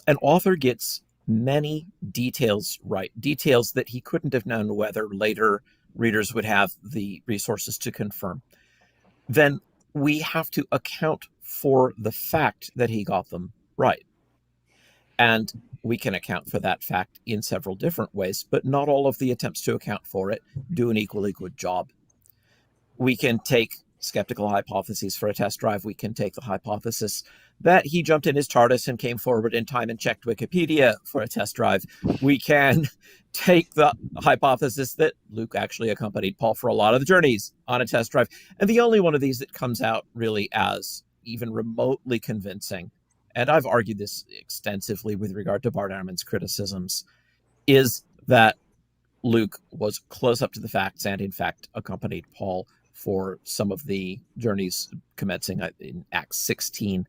an author gets many details right, details that he couldn't have known whether later readers would have the resources to confirm, then we have to account for the fact that he got them right. And we can account for that fact in several different ways, but not all of the attempts to account for it do an equally good job. We can take skeptical hypotheses for a test drive. We can take the hypothesis that he jumped in his TARDIS and came forward in time and checked Wikipedia for a test drive. We can take the hypothesis that Luke actually accompanied Paul for a lot of the journeys on a test drive. And the only one of these that comes out really as even remotely convincing, and I've argued this extensively with regard to Bart Ehrman's criticisms, is that Luke was close up to the facts and in fact accompanied Paul for some of the journeys commencing in Acts 16.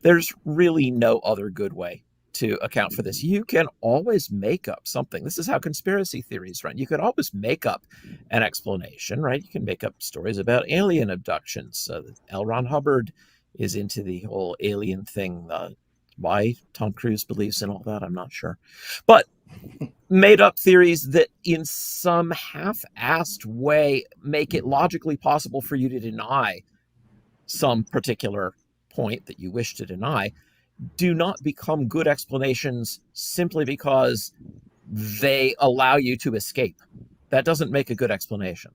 There's really no other good way to account for this. You can always make up something. This is how conspiracy theories run. You can always make up an explanation, right? You can make up stories about alien abductions. L. Ron Hubbard is into the whole alien thing. Why Tom Cruise believes in all that, I'm not sure. But made up theories that in some half-assed way make it logically possible for you to deny some particular point that you wish to deny do not become good explanations simply because they allow you to escape. That doesn't make a good explanation.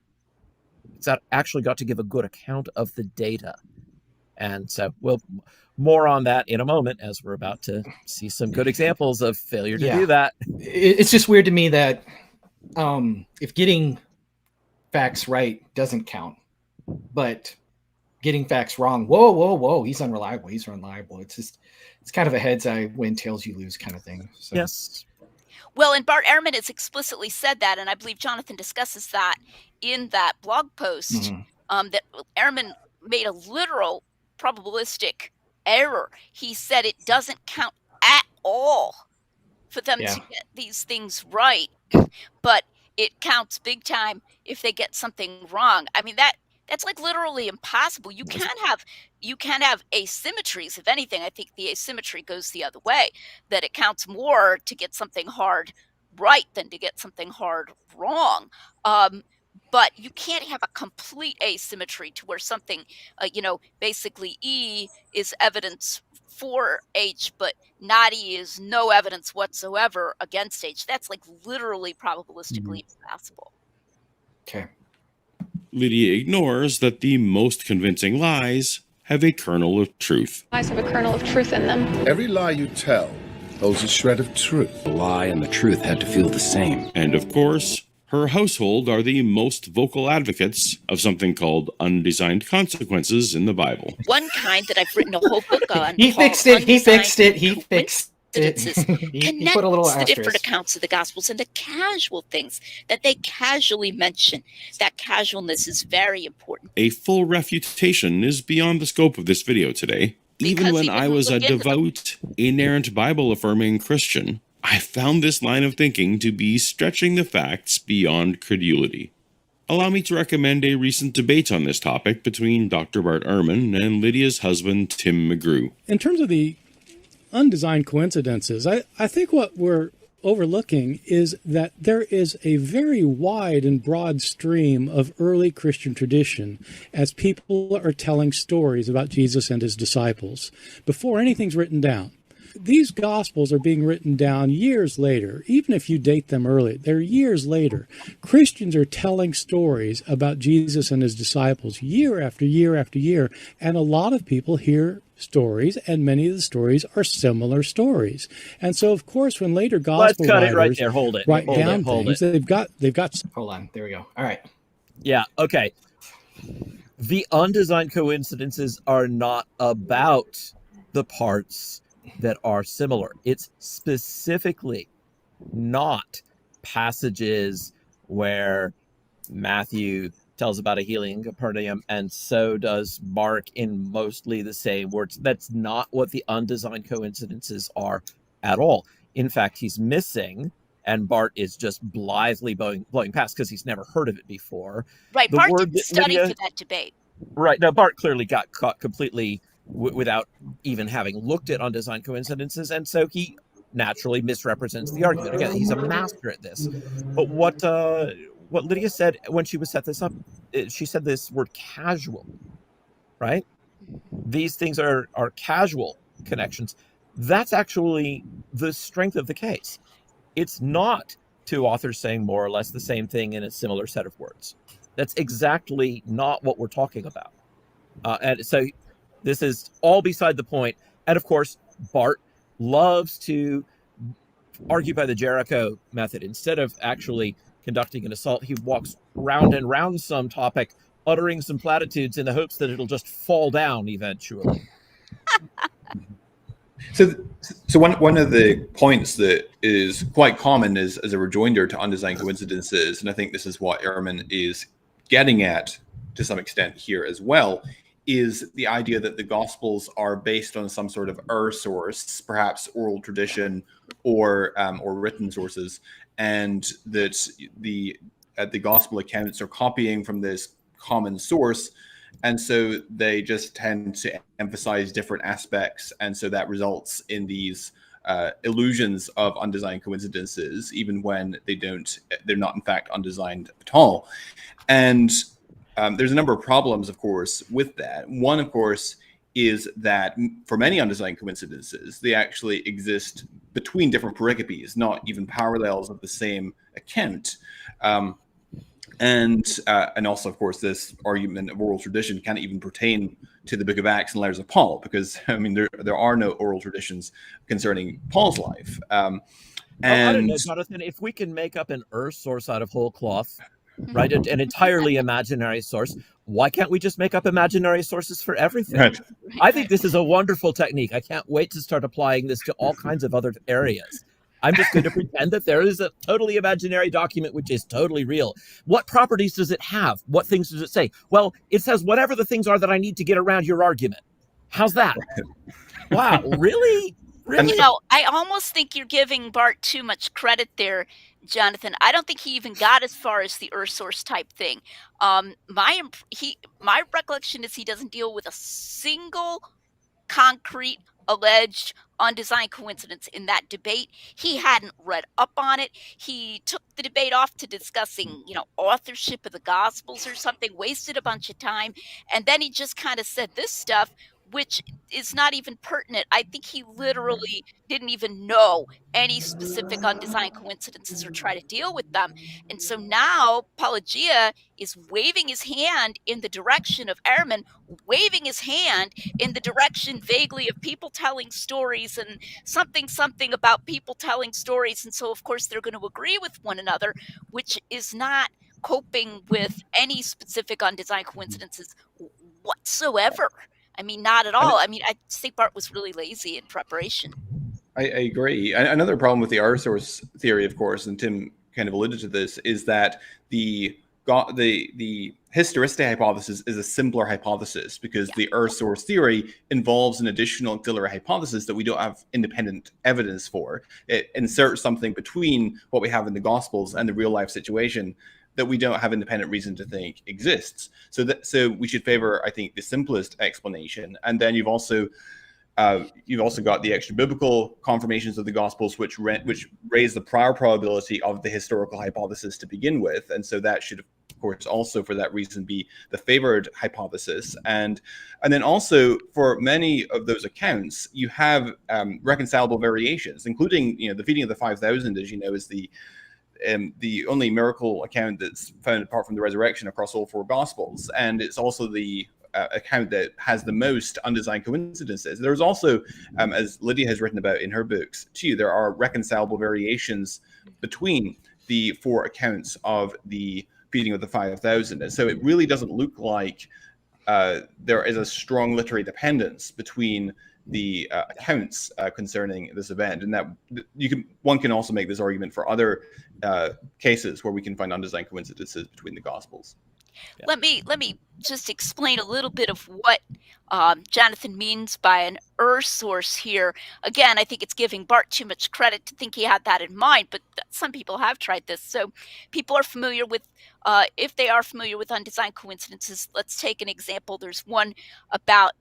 It's actually got to give a good account of the data. And so we'll more on that in a moment, as we're about to see some good examples of failure to do that. It's just weird to me that if getting facts right doesn't count, but getting facts wrong, whoa, he's unreliable. It's kind of a heads I win, tails you lose kind of thing. So. Yes. Well, and Bart Ehrman has explicitly said that, and I believe Jonathan discusses that in that blog post, that Ehrman made a literal probabilistic error. He said it doesn't count at all for them to get these things right, but it counts big time if they get something wrong. I mean, that's like literally impossible. You can't have asymmetries. If anything, I think the asymmetry goes the other way, that it counts more to get something hard right than to get something hard wrong. But you can't have a complete asymmetry to where something, basically E is evidence for H, but not E is no evidence whatsoever against H. That's like literally probabilistically impossible. Okay. Lydia ignores that the most convincing lies have a kernel of truth. Lies have a kernel of truth in them. Every lie you tell holds a shred of truth. The lie and the truth had to feel the same. And of course, her household are the most vocal advocates of something called undesigned consequences in the Bible. One kind that I've written a whole book on. He fixed it. He put a little the different asterisk. accounts of the Gospels and the casual things that they casually mention. That casualness is very important. A full refutation is beyond the scope of this video today. Even when I was a devout, inerrant Bible-affirming Christian, I found this line of thinking to be stretching the facts beyond credulity. Allow me to recommend a recent debate on this topic between Dr. Bart Ehrman and Lydia's husband, Tim McGrew. In terms of the undesigned coincidences, I think what we're overlooking is that there is a very wide and broad stream of early Christian tradition as people are telling stories about Jesus and his disciples before anything's written down. These Gospels are being written down years later. Even if you date them early, they're years later. Christians are telling stories about Jesus and his disciples year after year after year, and a lot of people hear stories, and many of the stories are similar stories. And so, of course, when later Gospel Let's cut writers it right there. Hold it. write Hold down it. Hold things, it. they've got. Hold on. There we go. All right. Yeah. Okay. The undesigned coincidences are not about the parts that are similar. It's specifically not passages where Matthew tells about a healing in Capernaum and so does Mark in mostly the same words. That's not what the undesigned coincidences are at all. In fact, he's missing, and Bart is just blithely blowing past because he's never heard of it before. Right, The Bart word didn't study Lydia- for that debate. Right. Now, Bart clearly got caught completely without even having looked at undesigned coincidences, and so he naturally misrepresents the argument. Again, he's a master at this. But what Lydia said when she was set this up, she said this word casual, right? These things are casual connections. That's actually the strength of the case. It's not two authors saying more or less the same thing in a similar set of words. That's exactly not what we're talking about. And so this is all beside the point. And of course, Bart loves to argue by the Jericho method. Instead of actually conducting an assault, he walks round and round some topic, uttering some platitudes in the hopes that it'll just fall down eventually. So one of the points that is quite common is as a rejoinder to undesigned coincidences, and I think this is what Ehrman is getting at to some extent here as well, is the idea that the Gospels are based on some sort of source, perhaps oral tradition or written sources, and that the Gospel accounts are copying from this common source, and so they just tend to emphasize different aspects, and so that results in these illusions of undesigned coincidences, even when they're not in fact undesigned at all. And there's a number of problems, of course, with that. One, of course, is that for many undesigned coincidences, they actually exist between different pericopes, not even parallels of the same account. And also, of course, this argument of oral tradition can't even pertain to the Book of Acts and letters of Paul, because I mean there are no oral traditions concerning Paul's life. And I don't know, Jonathan, if we can make up an source out of whole cloth, right, an entirely imaginary source, why can't we just make up imaginary sources for everything? Right. I think this is a wonderful technique. I can't wait to start applying this to all kinds of other areas. I'm just going to pretend that there is a totally imaginary document which is totally real. What properties does it have? What things does it say? Well, it says whatever the things are that I need to get around your argument. How's that? Wow, really? Really? You know, I almost think you're giving Bart too much credit there, Jonathan. I don't think he even got as far as the source type thing. My recollection is he doesn't deal with a single concrete alleged undesigned coincidence in that debate. He hadn't read up on it. He took the debate off to discussing, authorship of the Gospels or something, wasted a bunch of time, and then he just kind of said this stuff, which is not even pertinent. I think he literally didn't even know any specific undesigned coincidences or try to deal with them. And so now Paulogia is waving his hand in the direction of Ehrman, waving his hand in the direction vaguely of people telling stories and something about people telling stories. And so, of course, they're going to agree with one another, which is not coping with any specific undesigned coincidences whatsoever. I mean, not at all. I mean, I think Bart was really lazy in preparation. I agree. Another problem with the R source theory, of course, and Tim kind of alluded to this, is that the historicity hypothesis is a simpler hypothesis, because the Earth source theory involves an additional auxiliary hypothesis that we don't have independent evidence for. It inserts something between what we have in the Gospels and the real life situation that we don't have independent reason to think exists. So we should favor, I think, the simplest explanation. And then you've also got the extra biblical confirmations of the Gospels, which raise the prior probability of the historical hypothesis to begin with. And so that should, of course, also for that reason be the favored hypothesis. And then also for many of those accounts, you have reconcilable variations, including, the feeding of the 5,000, as you know, is the only miracle account that's found apart from the resurrection across all four Gospels. And it's also the account that has the most undesigned coincidences. There's also, as Lydia has written about in her books too, there are reconcilable variations between the four accounts of the feeding of the 5,000. And so it really doesn't look like there is a strong literary dependence between the accounts concerning this event, and that one can also make this argument for other cases where we can find undesigned coincidences between the Gospels. Yeah. Let me just explain a little bit of what Jonathan means by an source here. Again, I think it's giving Bart too much credit to think he had that in mind, but some people have tried this. So people are familiar with, if they are familiar with undesigned coincidences, let's take an example. There's one about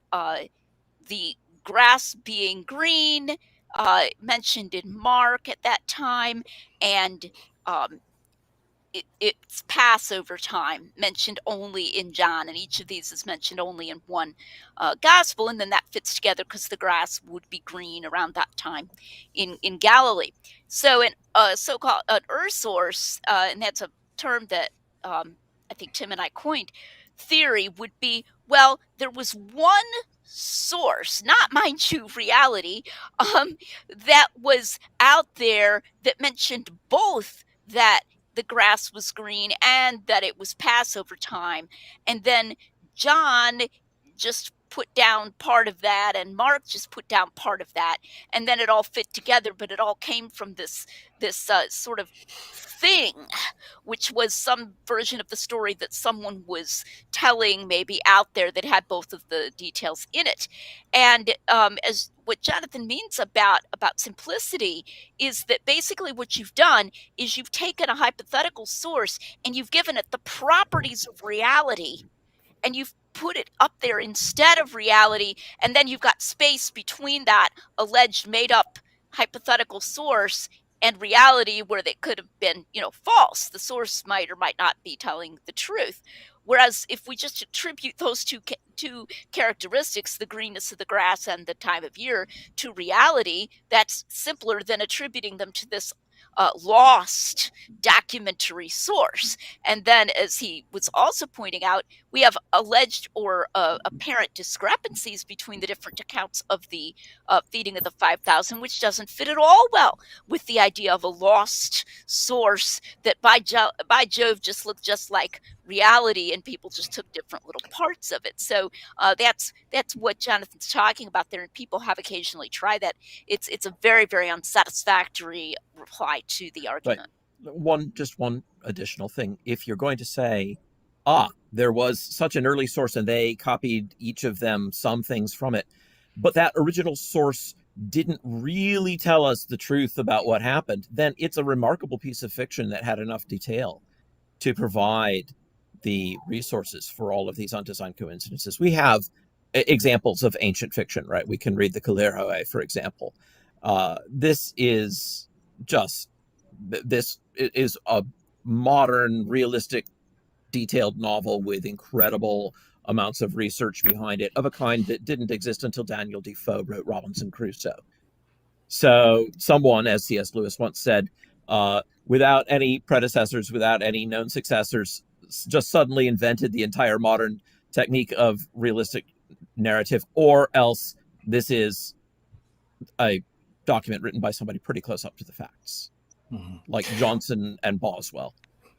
the grass being green, mentioned in Mark at that time, and it's Passover time, mentioned only in John, and each of these is mentioned only in one gospel, and then that fits together because the grass would be green around that time in Galilee. So an so-called an source, and that's a term that I think Tim and I coined, theory would be, well, there was one source, not, mind you, reality, that was out there that mentioned both that the grass was green and that it was Passover time. And then John just put down part of that, and Mark just put down part of that, and then it all fit together. But it all came from this sort of thing, which was some version of the story that someone was telling, maybe out there, that had both of the details in it. And as what Jonathan means about simplicity is that basically what you've done is you've taken a hypothetical source and you've given it the properties of reality, and you've put it up there instead of reality, and then you've got space between that alleged made up hypothetical source and reality where they could have been, false. The source might or might not be telling the truth. Whereas if we just attribute those two characteristics, the greenness of the grass and the time of year, to reality, that's simpler than attributing them to this lost documentary source. And then, as he was also pointing out, we have alleged or apparent discrepancies between the different accounts of the feeding of the 5,000, which doesn't fit at all well with the idea of a lost source that by Jove just looked just like reality, and people just took different little parts of it. So that's what Jonathan's talking about there, and people have occasionally tried that. It's a very, very unsatisfactory reply to the argument. Right. Just one additional thing. If you're going to say, there was such an early source and they copied each of them some things from it, but that original source didn't really tell us the truth about what happened, then it's a remarkable piece of fiction that had enough detail to provide the resources for all of these undesigned coincidences. We have examples of ancient fiction, right? We can read the Kalerhoe, for example. This is a modern, realistic, detailed novel with incredible amounts of research behind it, of a kind that didn't exist until Daniel Defoe wrote Robinson Crusoe. So someone, as C.S. Lewis once said, without any predecessors, without any known successors, just suddenly invented the entire modern technique of realistic narrative, or else this is a document written by somebody pretty close up to the facts, like Johnson and Boswell.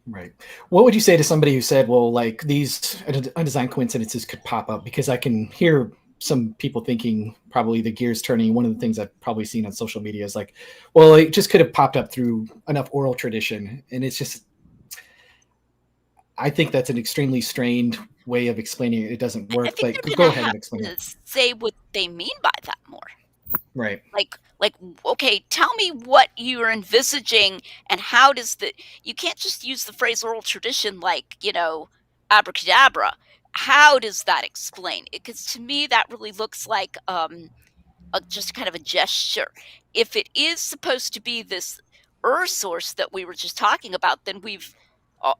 Right. What would you say to somebody who said, well, like, these undesigned coincidences could pop up? Because I can hear some people thinking, probably the gears turning. One of the things I've probably seen on social media is like, well, it just could have popped up through enough oral tradition. And it's just, I think that's an extremely strained way of explaining it. It doesn't work. Like, go ahead and explain it. Say what they mean by that more. Right. Like, okay, tell me what you're envisaging, and how does you can't just use the phrase oral tradition like, abracadabra. How does that explain it? Because to me, that really looks like just kind of a gesture. If it is supposed to be this source that we were just talking about, then we've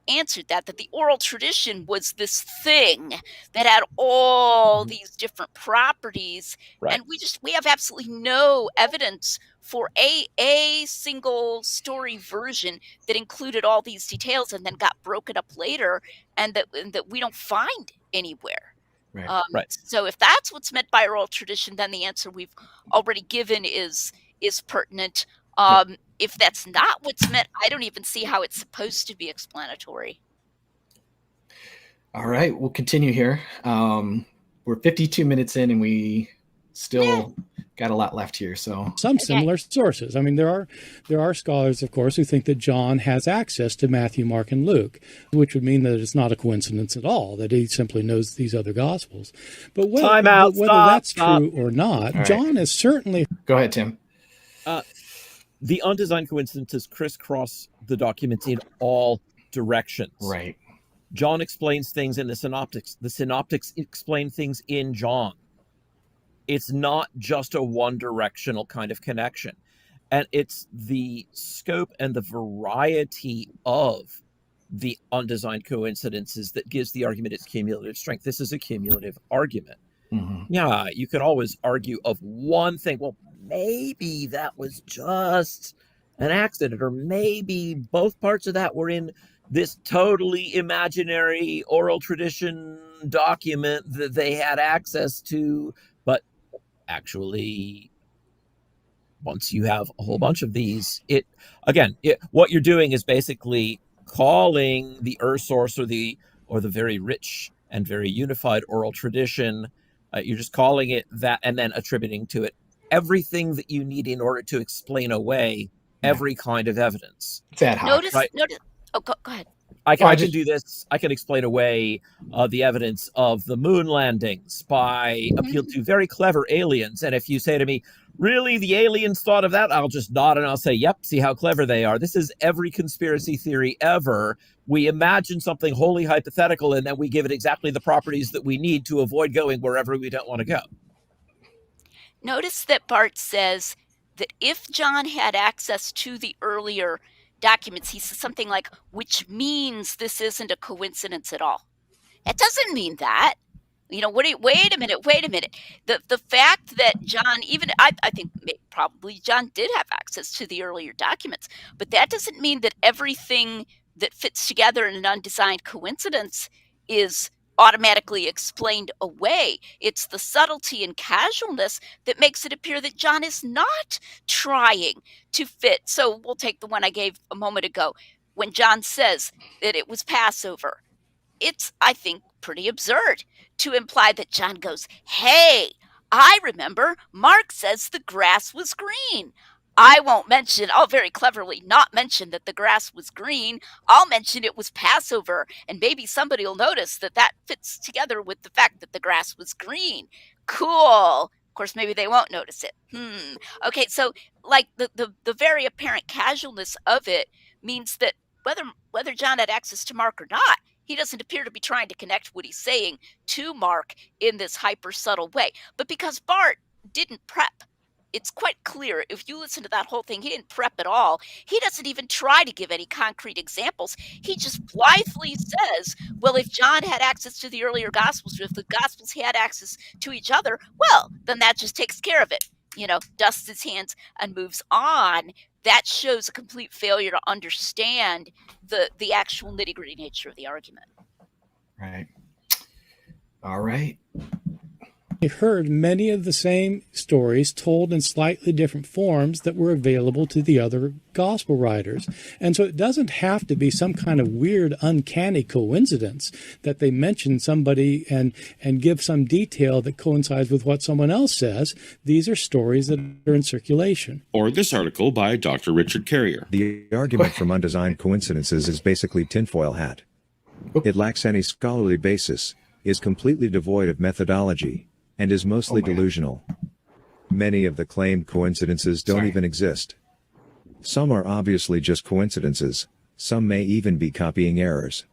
answered that the oral tradition was this thing that had all these different properties, right. And we have absolutely no evidence for a single story version that included all these details and then got broken up later, and that we don't find anywhere. Right. So if that's what's meant by oral tradition, then the answer we've already given is pertinent. If that's not what's meant, I don't even see how it's supposed to be explanatory. All right, we'll continue here. We're 52 minutes in, and we still got a lot left here. So some similar sources. I mean, there are scholars, of course, who think that John has access to Matthew, Mark, and Luke, which would mean that it's not a coincidence at all, that he simply knows these other Gospels. But whether that's true or not, right. John is certainly... Go ahead, Tim. The undesigned coincidences crisscross the documents in all directions. Right. John explains things in the synoptics. The synoptics explain things in John. It's not just a one-directional kind of connection. And it's the scope and the variety of the undesigned coincidences that gives the argument its cumulative strength. This is a cumulative argument. Mm-hmm. Yeah, you could always argue of one thing. Well, maybe that was just an accident, or maybe both parts of that were in this totally imaginary oral tradition document that they had access to. But actually, once you have a whole bunch of these, what you're doing is basically calling the source or the very rich and very unified oral tradition. You're just calling it that and then attributing to it everything that you need in order to explain away every kind of evidence. It's ad hoc. Notice. Oh, go ahead. I can do this. I can explain away the evidence of the moon landings by appeal to very clever aliens. And if you say to me, really, the aliens thought of that? I'll just nod and I'll say, yep, see how clever they are. This is every conspiracy theory ever. We imagine something wholly hypothetical, and then we give it exactly the properties that we need to avoid going wherever we don't want to go. Notice that Bart says that if John had access to the earlier documents, he says something like, which means this isn't a coincidence at all. It doesn't mean that. Wait a minute. The fact that John, even I think probably John did have access to the earlier documents, but that doesn't mean that everything that fits together in an undesigned coincidence is automatically explained away. It's the subtlety and casualness that makes it appear that John is not trying to fit. So we'll take the one I gave a moment ago when John says that it was Passover. It's, I think, pretty absurd to imply that John goes, "Hey, I remember Mark says the grass was green. I'll very cleverly not mention that the grass was green. I'll mention it was Passover, and maybe somebody will notice that that fits together with the fact that the grass was green. Cool. Of course, maybe they won't notice it. Okay, so like the very apparent casualness of it means that whether John had access to Mark or not, he doesn't appear to be trying to connect what he's saying to Mark in this hyper subtle way. But because Bart didn't prep, it's quite clear if you listen to that whole thing, he didn't prep at all. He doesn't even try to give any concrete examples. He just blithely says, well, if John had access to the earlier Gospels, or if the Gospels had access to each other, well, then that just takes care of it. Dusts his hands and moves on. That shows a complete failure to understand the actual nitty-gritty nature of the argument. Right. All right. I've heard many of the same stories told in slightly different forms that were available to the other gospel writers. And so it doesn't have to be some kind of weird, uncanny coincidence that they mention somebody and give some detail that coincides with what someone else says. These are stories that are in circulation. Or this article by Dr. Richard Carrier. The argument from undesigned coincidences is basically tinfoil hat. It lacks any scholarly basis, is completely devoid of methodology, and is mostly delusional. Many of the claimed coincidences don't even exist. Some are obviously just coincidences, some may even be copying errors.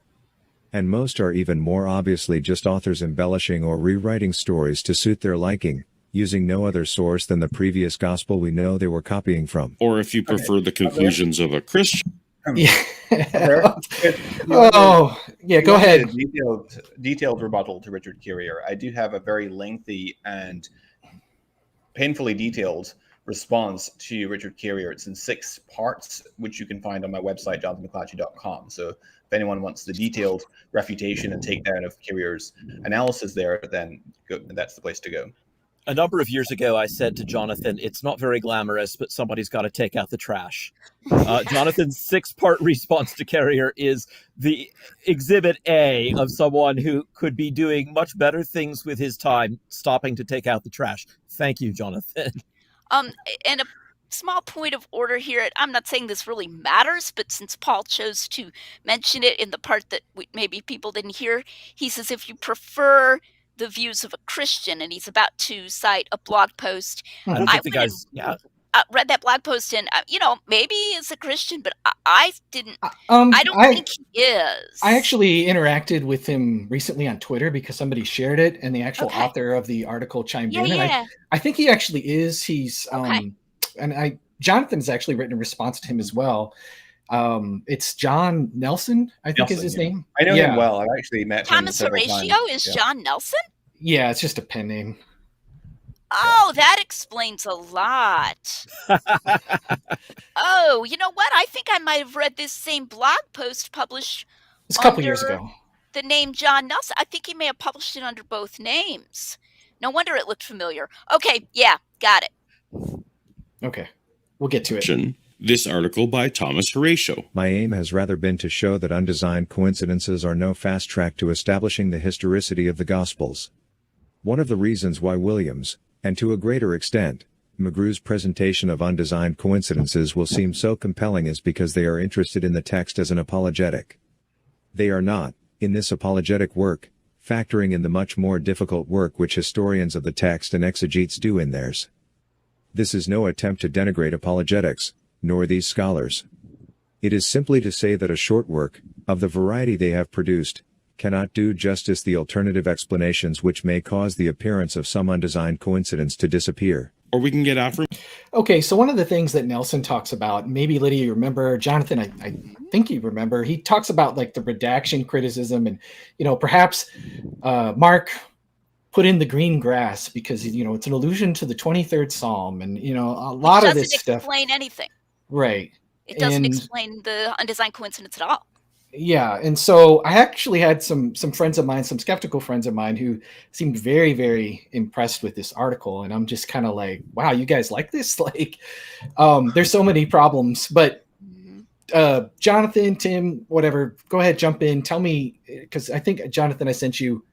And most are even more obviously just authors embellishing or rewriting stories to suit their liking, using no other source than the previous gospel we know they were copying from. Or if you prefer the conclusions of a Christian. Yeah. Go ahead. Detailed rebuttal to Richard Carrier. I do have a very lengthy and painfully detailed response to Richard Carrier. It's in 6 parts, which you can find on my website, jonathanmclatchie.com. So if anyone wants the detailed refutation and takedown of Carrier's analysis there, then that's the place to go. A number of years ago, I said to Jonathan, it's not very glamorous, but somebody's got to take out the trash. Jonathan's 6-part response to Carrier is the exhibit A of someone who could be doing much better things with his time, stopping to take out the trash. Thank you, Jonathan. And a small point of order here. I'm not saying this really matters, but since Paul chose to mention it in the part that maybe people didn't hear, he says, if you prefer the views of a Christian, and he's about to cite a blog post. I don't think the guys, read that blog post, and maybe he's a Christian, but I didn't. I don't think he is. I actually interacted with him recently on Twitter because somebody shared it, and the actual author of the article chimed in. And I think he actually is. He's and Jonathan's actually written a response to him as well. It's John Nelson, I think is his name. I know him well. I've actually met Thomas him Horatio is John Nelson? Yeah, it's just a pen name. Oh, that explains a lot. Oh, you know what? I think I might have read this same blog post published a couple years ago. The name John Nelson. I think he may have published it under both names. No wonder it looked familiar. Okay, yeah, got it. Okay, we'll get to it. This article by Thomas Horatio. My aim has rather been to show that undesigned coincidences are no fast track to establishing the historicity of the Gospels. One of the reasons why Williams, and to a greater extent, McGrew's presentation of undesigned coincidences will seem so compelling is because they are interested in the text as an apologetic. They are not, in this apologetic work, factoring in the much more difficult work which historians of the text and exegetes do in theirs. This is no attempt to denigrate apologetics, nor these scholars. It is simply to say that a short work, of the variety they have produced, cannot do justice the alternative explanations which may cause the appearance of some undesigned coincidence to disappear. Or we can get after. Okay, so one of the things that Nelson talks about, maybe Lydia, you remember, Jonathan, I think you remember, he talks about like the redaction criticism and, perhaps Mark put in the green grass because it's an allusion to the 23rd Psalm, and a lot of this stuff doesn't explain anything. Right. It doesn't explain the undesigned coincidence at all. Yeah, and so I actually had some friends of mine, some skeptical friends of mine, who seemed very, very impressed with this article, and I'm just kind of like, wow, you guys like this? Like, there's so many problems, but Jonathan, Tim, whatever, go ahead, jump in, tell me, because I think Jonathan, I sent you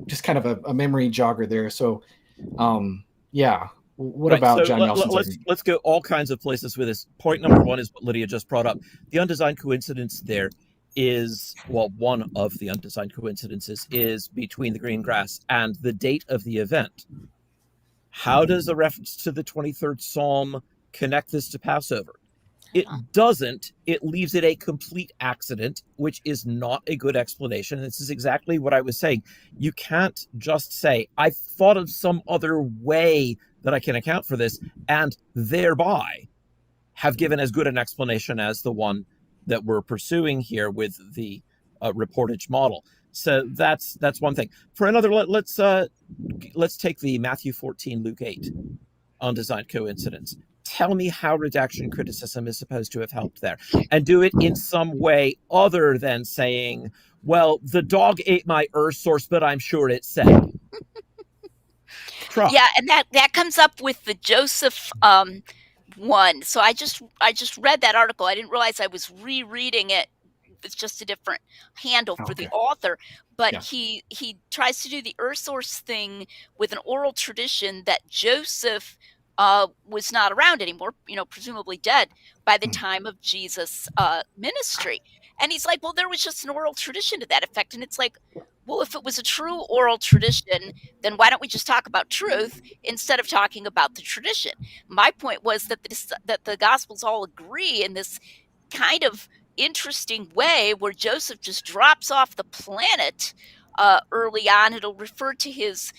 just kind of a memory jogger there. So, yeah. What about John Nelson's argument? Let's go all kinds of places with this. Point number one is what Lydia just brought up. The undesigned coincidence there is, well, one of the undesigned coincidences is between the green grass and the date of the event. How does a reference to the 23rd Psalm connect this to Passover? It doesn't. It leaves it a complete accident, which is not a good explanation. This is exactly what I was saying. You can't just say, I thought of some other way that I can account for this, and thereby have given as good an explanation as the one that we're pursuing here with the reportage model. So that's one thing. For another, let's take the Matthew 14, Luke 8 undesigned coincidence. Tell me how redaction criticism is supposed to have helped there, and do it in some way other than saying, well, the dog ate my source, but I'm sure it said. Yeah, and that comes up with the Joseph one. So I just read that article. I didn't realize I was rereading it. It's just a different handle for the author, but he tries to do the source thing with an oral tradition that Joseph was not around anymore, presumably dead by the time of Jesus' ministry. And he's like, well, there was just an oral tradition to that effect. And it's like, well, if it was a true oral tradition, then why don't we just talk about truth instead of talking about the tradition? My point was that the Gospels all agree in this kind of interesting way where Joseph just drops off the planet early on. It'll refer to his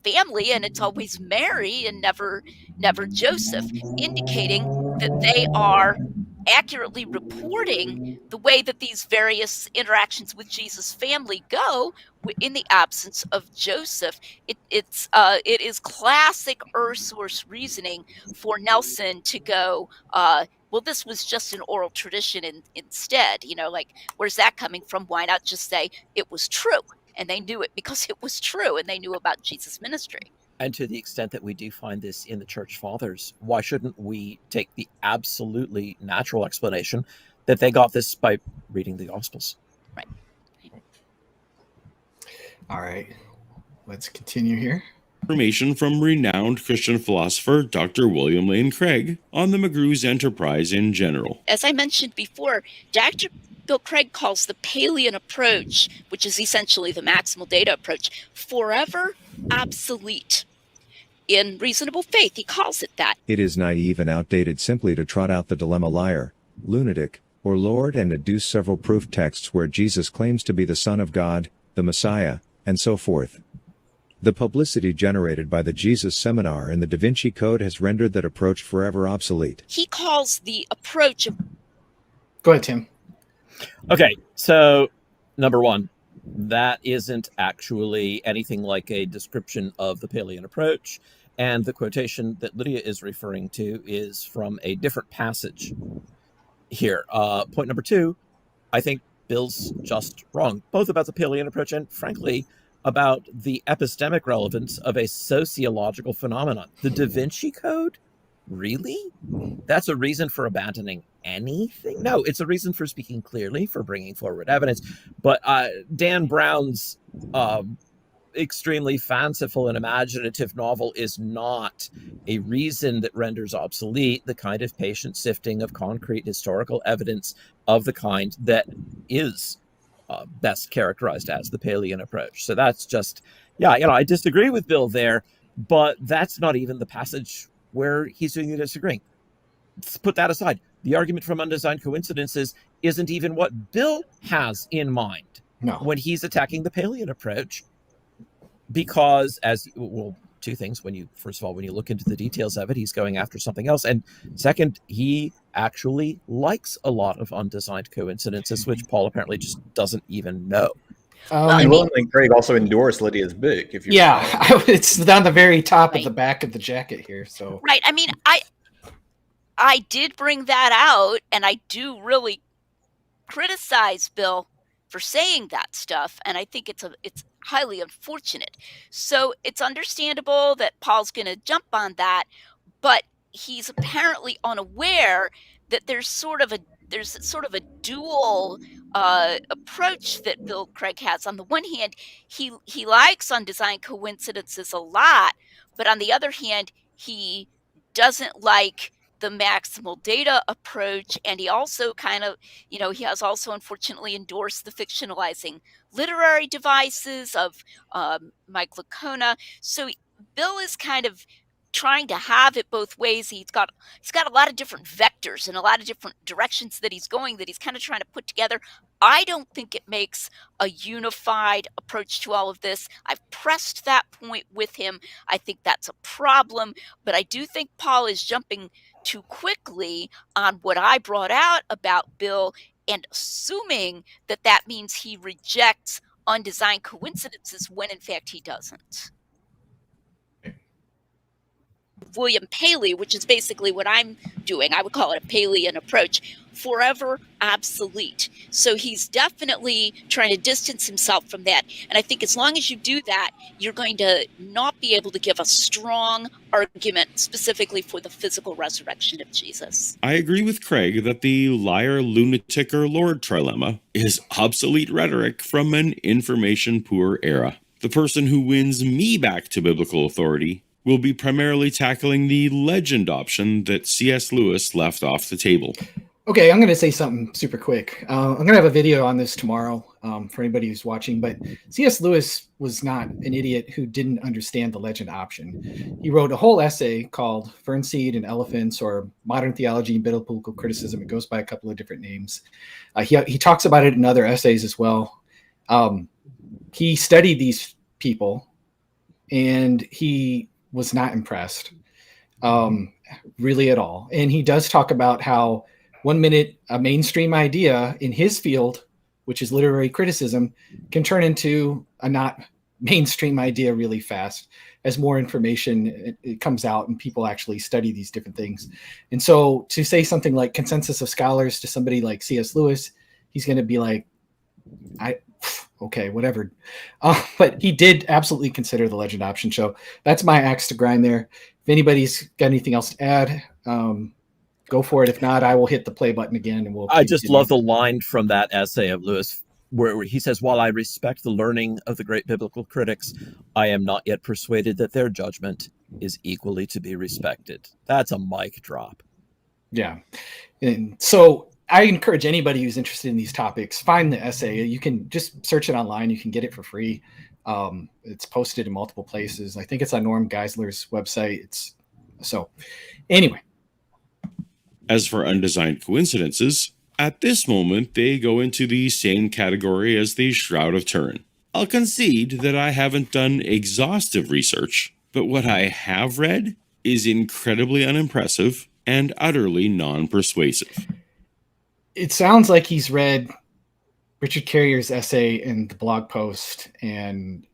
family, and it's always Mary and never Joseph, indicating that they are accurately reporting the way that these various interactions with Jesus' family go in the absence of Joseph. It is classic source reasoning for Nelson to go, well, this was just an oral tradition instead. Like, where's that coming from? Why not just say it was true? And they knew it because it was true, and they knew about Jesus' ministry. And to the extent that we do find this in the Church Fathers, why shouldn't we take the absolutely natural explanation that they got this by reading the Gospels? Right. All right. Let's continue here. Information from renowned Christian philosopher Dr. William Lane Craig on the McGrew's enterprise in general. As I mentioned before, Dr. Bill Craig calls the Paulogian approach, which is essentially the maximal data approach, forever obsolete. In Reasonable Faith, he calls it that. It is naive and outdated simply to trot out the dilemma liar, lunatic, or Lord and adduce several proof texts where Jesus claims to be the Son of God, the Messiah, and so forth. The publicity generated by the Jesus Seminar and the Da Vinci Code has rendered that approach forever obsolete. He calls the approach of... Go ahead, Tim. Okay, so number one, that isn't actually anything like a description of the Paulogian approach, and the quotation that Lydia is referring to is from a different passage here. Point number two, I think Bill's just wrong, both about the Paulogian approach and, frankly, about the epistemic relevance of a sociological phenomenon. The Da Vinci Code? Really? That's a reason for abandoning anything? No, it's a reason for speaking clearly, for bringing forward evidence. But Dan Brown's extremely fanciful and imaginative novel is not a reason that renders obsolete the kind of patient sifting of concrete historical evidence of the kind that is best characterized as the Paulogian approach. So that's just, I disagree with Bill there, but that's not even the passage where he's doing the disagreeing. Let's put that aside. The argument from undesigned coincidences isn't even what Bill has in mind when he's attacking the Paulogian approach, because two things. First of all, when you look into the details of it, he's going after something else. And second, he actually likes a lot of undesigned coincidences, which Paul apparently just doesn't even know. And Will and Craig also endorsed Lydia's book. If you it's on the very top of the back of the jacket here. So right. I mean, I did bring that out, and I do really criticize Bill for saying that stuff, and I think it's highly unfortunate. So it's understandable that Paul's going to jump on that, but he's apparently unaware that there's sort of a dual approach that Bill Craig has. On the one hand, he likes undesigned coincidences a lot, but on the other hand, he doesn't like the maximal data approach, and he also kind of, he has also unfortunately endorsed the fictionalizing literary devices of Mike Licona. So Bill is kind of trying to have it both ways. He's got a lot of different vectors and a lot of different directions that he's going, that he's kind of trying to put together. I don't think it makes a unified approach to all of this. I've pressed that point with him. I think that's a problem, but I do think Paul is jumping too quickly on what I brought out about Bill and assuming that that means he rejects undesigned coincidences when in fact he doesn't. William Paley, which is basically what I'm doing, I would call it a Palean approach, forever obsolete. So he's definitely trying to distance himself from that. And I think as long as you do that, you're going to not be able to give a strong argument specifically for the physical resurrection of Jesus. I agree with Craig that the liar, lunatic, or Lord trilemma is obsolete rhetoric from an information-poor era. The person who wins me back to biblical authority will be primarily tackling the legend option that C.S. Lewis left off the table. Okay, I'm going to say something super quick. I'm going to have a video on this tomorrow for anybody who's watching, but C.S. Lewis was not an idiot who didn't understand the legend option. He wrote a whole essay called Fernseed and Elephants, or Modern Theology and Biblical Criticism. It goes by a couple of different names. He talks about it in other essays as well. He studied these people, and he was not impressed really at all. And he does talk about how 1 minute a mainstream idea in his field, which is literary criticism, can turn into a not mainstream idea really fast as more information it comes out and people actually study these different things. And so to say something like consensus of scholars to somebody like C.S. Lewis, he's going to be like, okay, whatever. But he did absolutely consider the legend option. So that's my axe to grind there. If anybody's got anything else to add, go for it. If not, I will hit the play button again. And I just love the line from that essay of Lewis where he says, while I respect the learning of the great biblical critics, I am not yet persuaded that their judgment is equally to be respected. That's a mic drop. Yeah. And so I encourage anybody who's interested in these topics, find the essay. You can just search it online. You can get it for free. It's posted in multiple places. I think it's on Norm Geisler's website. Anyway. As for undesigned coincidences, at this moment, they go into the same category as the Shroud of Turin. I'll concede that I haven't done exhaustive research, but what I have read is incredibly unimpressive and utterly non-persuasive. It sounds like he's read Richard Carrier's essay in the blog post, and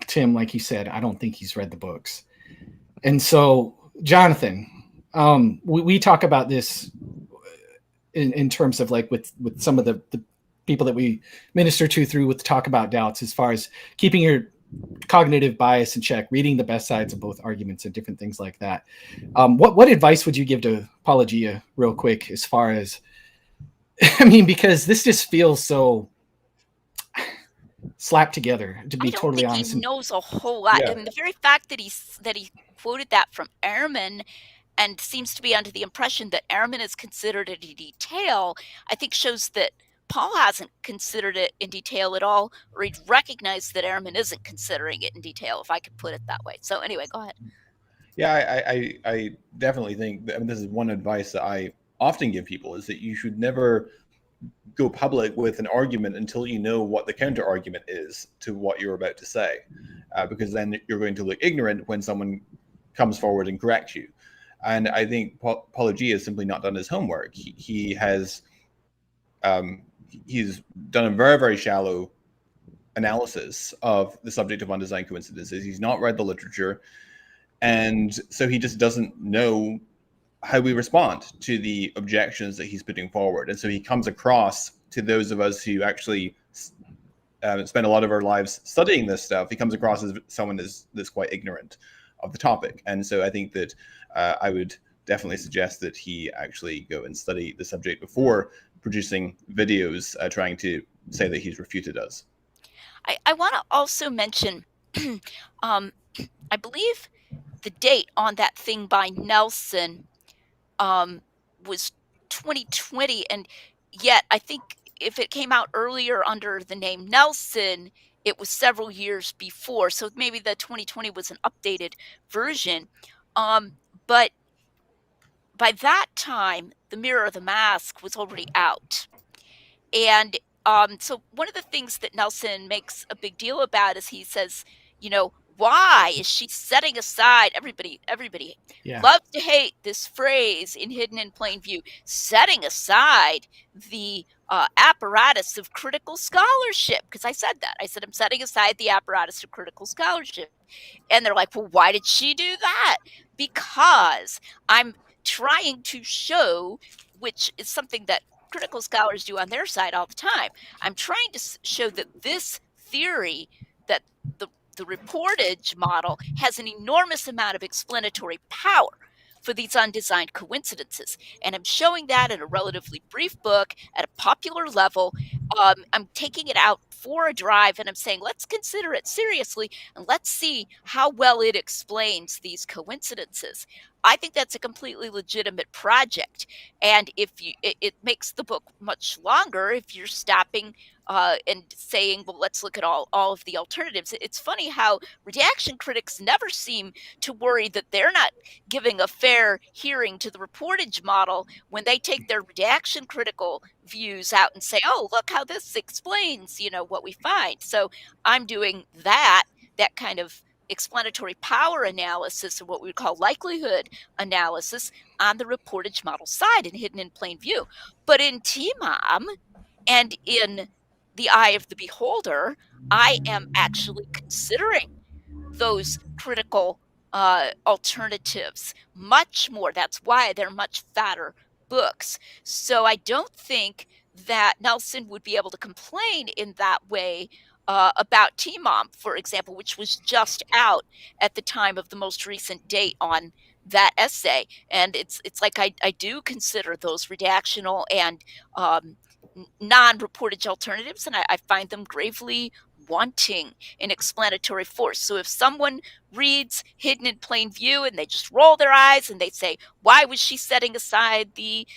Tim, like you said, I don't think he's read the books. And so, Jonathan, we talk about this in terms of like with some of the people that we minister to through with the Talk About Doubts, as far as keeping your cognitive bias in check, reading the best sides of both arguments and different things like that. What advice would you give to Paulogia real quick, as far as, I mean, because this just feels so slapped together, to be totally honest. He knows a whole lot. Yeah. I mean, the very fact that he quoted that from Ehrman and seems to be under the impression that Ehrman is considered it in detail, I think shows that Paul hasn't considered it in detail at all, or he'd recognize that Ehrman isn't considering it in detail, if I could put it that way. So anyway, go ahead. Yeah, I definitely think that, I mean, this is one advice that I often give people, is that you should never go public with an argument until you know what the counter argument is to what you're about to say, because then you're going to look ignorant when someone comes forward and corrects you. And I think Paulogia has simply not done his homework. He's done a very, very shallow analysis of the subject of undesigned coincidences. He's not read the literature, and so he just doesn't know how we respond to the objections that he's putting forward. And so he comes across, to those of us who actually spend a lot of our lives studying this stuff, he comes across as someone that's quite ignorant of the topic. And so I think that I would definitely suggest that he actually go and study the subject before producing videos trying to say that he's refuted us. I want to also mention, I believe the date on that thing by Nelson was 2020, and yet I think if it came out earlier under the name Nelson, it was several years before. So maybe the 2020 was an updated version. But by that time, The Mirror of the Mask was already out. And so one of the things that Nelson makes a big deal about is he says, why is she setting aside, everybody loves to hate this phrase in Hidden in Plain View, setting aside the apparatus of critical scholarship? Because I said that. I said, I'm setting aside the apparatus of critical scholarship. And they're like, well, why did she do that? Because I'm trying to show, which is something that critical scholars do on their side all the time. I'm trying to show that this theory, that the reportage model, has an enormous amount of explanatory power for these undesigned coincidences. And I'm showing that in a relatively brief book at a popular level. I'm taking it out for a drive and I'm saying, let's consider it seriously and let's see how well it explains these coincidences. I think that's a completely legitimate project. And if it makes the book much longer if you're stopping and saying, well, let's look at all of the alternatives. It's funny how redaction critics never seem to worry that they're not giving a fair hearing to the reportage model when they take their redaction critical views out and say, oh, look how this explains, what we find. So I'm doing that kind of explanatory power analysis, or what we would call likelihood analysis, on the reportage model side and Hidden in Plain View. But in TMOM and in The Eye of the Beholder, I am actually considering those critical alternatives much more. That's why they're much fatter books. So I don't think that Nelson would be able to complain in that way about TMOM, for example, which was just out at the time of the most recent date on that essay. And it's like I do consider those redactional and non-reportage alternatives, and I find them gravely wanting in explanatory force. So if someone reads Hidden in Plain View and they just roll their eyes and they say, why was she setting aside the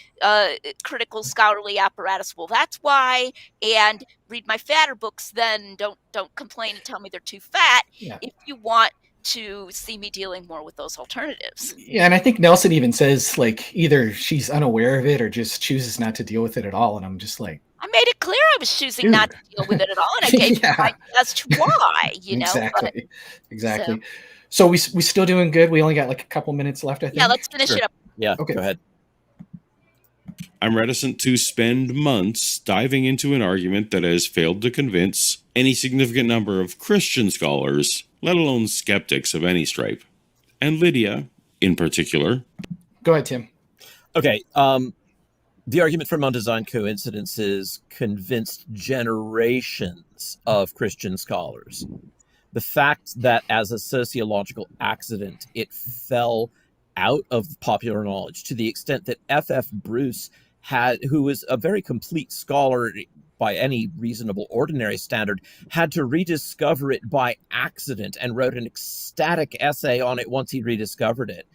critical scholarly apparatus? Well, that's why. And read my fatter books, then don't complain and tell me they're too fat. Yeah. If you want to see me dealing more with those alternatives. Yeah, and I think Nelson even says, like, either she's unaware of it or just chooses not to deal with it at all. And I'm just like, I made it clear I was choosing not to deal with it at all, and I gave you my as to why, Exactly. But, So we still doing good? We only got like a couple minutes left, I think. Yeah, let's finish it up. Yeah, okay. Go ahead. I'm reticent to spend months diving into an argument that has failed to convince any significant number of Christian scholars, let alone skeptics of any stripe. And Lydia, in particular. Go ahead, Tim. Okay. The argument from undesigned coincidences convinced generations of Christian scholars. The fact that as a sociological accident, it fell out of popular knowledge to the extent that F.F. Bruce who was a very complete scholar by any reasonable ordinary standard, had to rediscover it by accident and wrote an ecstatic essay on it once he rediscovered it,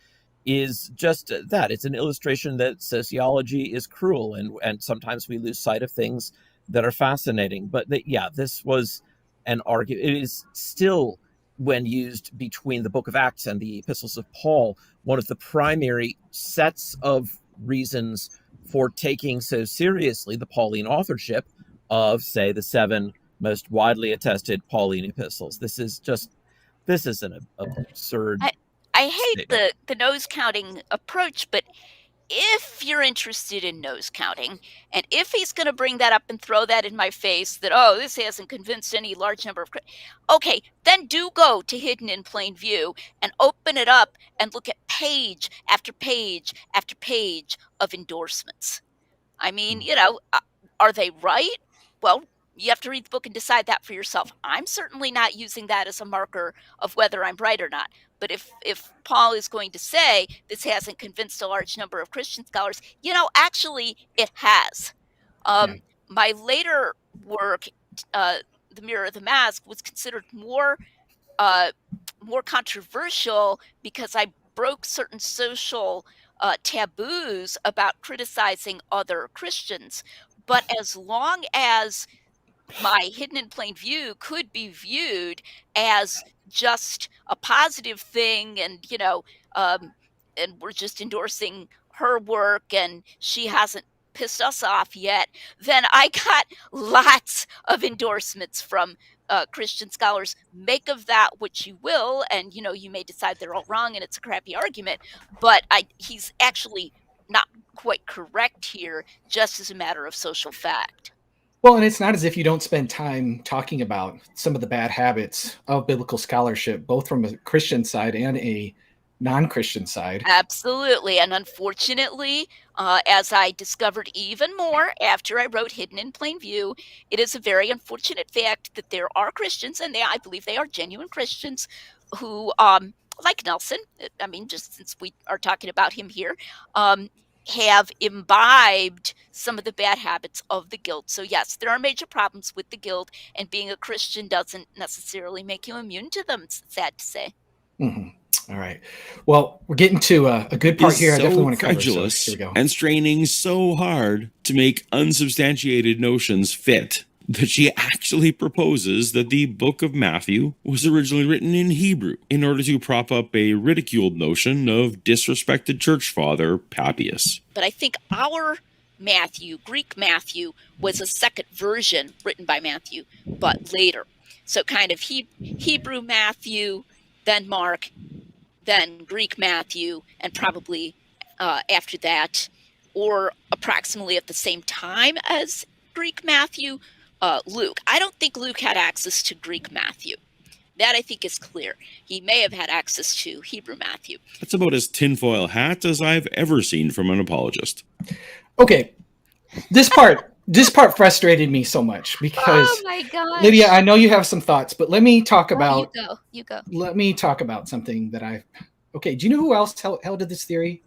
is just that. It's an illustration that sociology is cruel, and sometimes we lose sight of things that are fascinating. But this was an argument. It is still, when used between the Book of Acts and the Epistles of Paul, one of the primary sets of reasons for taking so seriously the Pauline authorship of, say, the 7 most widely attested Pauline epistles. This is an absurd. I hate the nose counting approach, but if you're interested in nose counting, and if he's going to bring that up and throw that in my face that, oh, this hasn't convinced any large number of, okay, then do go to Hidden in Plain View and open it up and look at page after page after page of endorsements. I mean, are they right? Well, you have to read the book and decide that for yourself. I'm certainly not using that as a marker of whether I'm right or not. But if Paul is going to say this hasn't convinced a large number of Christian scholars, actually it has. My later work, The Mirror of the Mask, was considered more controversial because I broke certain social taboos about criticizing other Christians. But as long as my Hidden in Plain View could be viewed as just a positive thing, and and we're just endorsing her work and she hasn't pissed us off yet, then I got lots of endorsements from Christian scholars. Make of that what you will, and you may decide they're all wrong and it's a crappy argument, but he's actually not quite correct here, just as a matter of social fact. Well, and it's not as if you don't spend time talking about some of the bad habits of biblical scholarship, both from a Christian side and a non-Christian side. Absolutely. And unfortunately, as I discovered even more after I wrote Hidden in Plain View, it is a very unfortunate fact that there are Christians, and I believe they are genuine Christians, who, like Nelson, I mean, just since we are talking about him here, have imbibed some of the bad habits of the guild. So yes, there are major problems with the guild, and being a Christian doesn't necessarily make you immune to them, it's sad to say. Mm-hmm. All right. Well, we're getting to a good part here. I definitely want to cover. Credulous so here we go. And straining so hard to make unsubstantiated notions fit that she actually proposes that the book of Matthew was originally written in Hebrew in order to prop up a ridiculed notion of disrespected church father Papias. But I think our Matthew, Greek Matthew, was a second version written by Matthew, but later. So kind of Hebrew Matthew, then Mark, then Greek Matthew, and probably after that, or approximately at the same time as Greek Matthew, Luke. I don't think Luke had access to Greek Matthew. That I think is clear. He may have had access to Hebrew Matthew. That's about as tinfoil hat as I've ever seen from an apologist. Okay, this part frustrated me so much because, oh my gosh. Lydia, I know you have some thoughts, but let me talk about. You go. Let me talk about something that Okay, do you know who else held to this theory?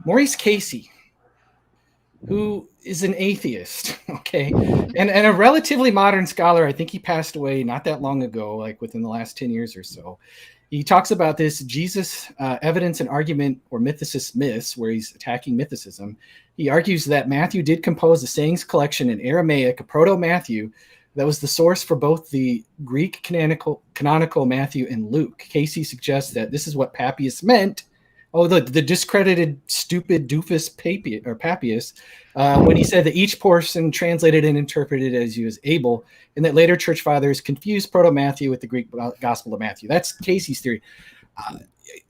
Maurice Casey, who is an atheist, okay, and a relatively modern scholar. I think he passed away not that long ago, like within the last 10 years or so. He talks about this Jesus evidence and argument, or mythicist myths, where he's attacking mythicism. He argues that Matthew did compose a sayings collection in Aramaic, a proto-Matthew, that was the source for both the Greek canonical Matthew and Luke. Casey suggests that this is what Papias meant. Oh, the discredited, stupid doofus Papias, when he said that each portion translated and interpreted as you was able, and that later church fathers confused Proto-Matthew with the Greek Gospel of Matthew. That's Casey's theory.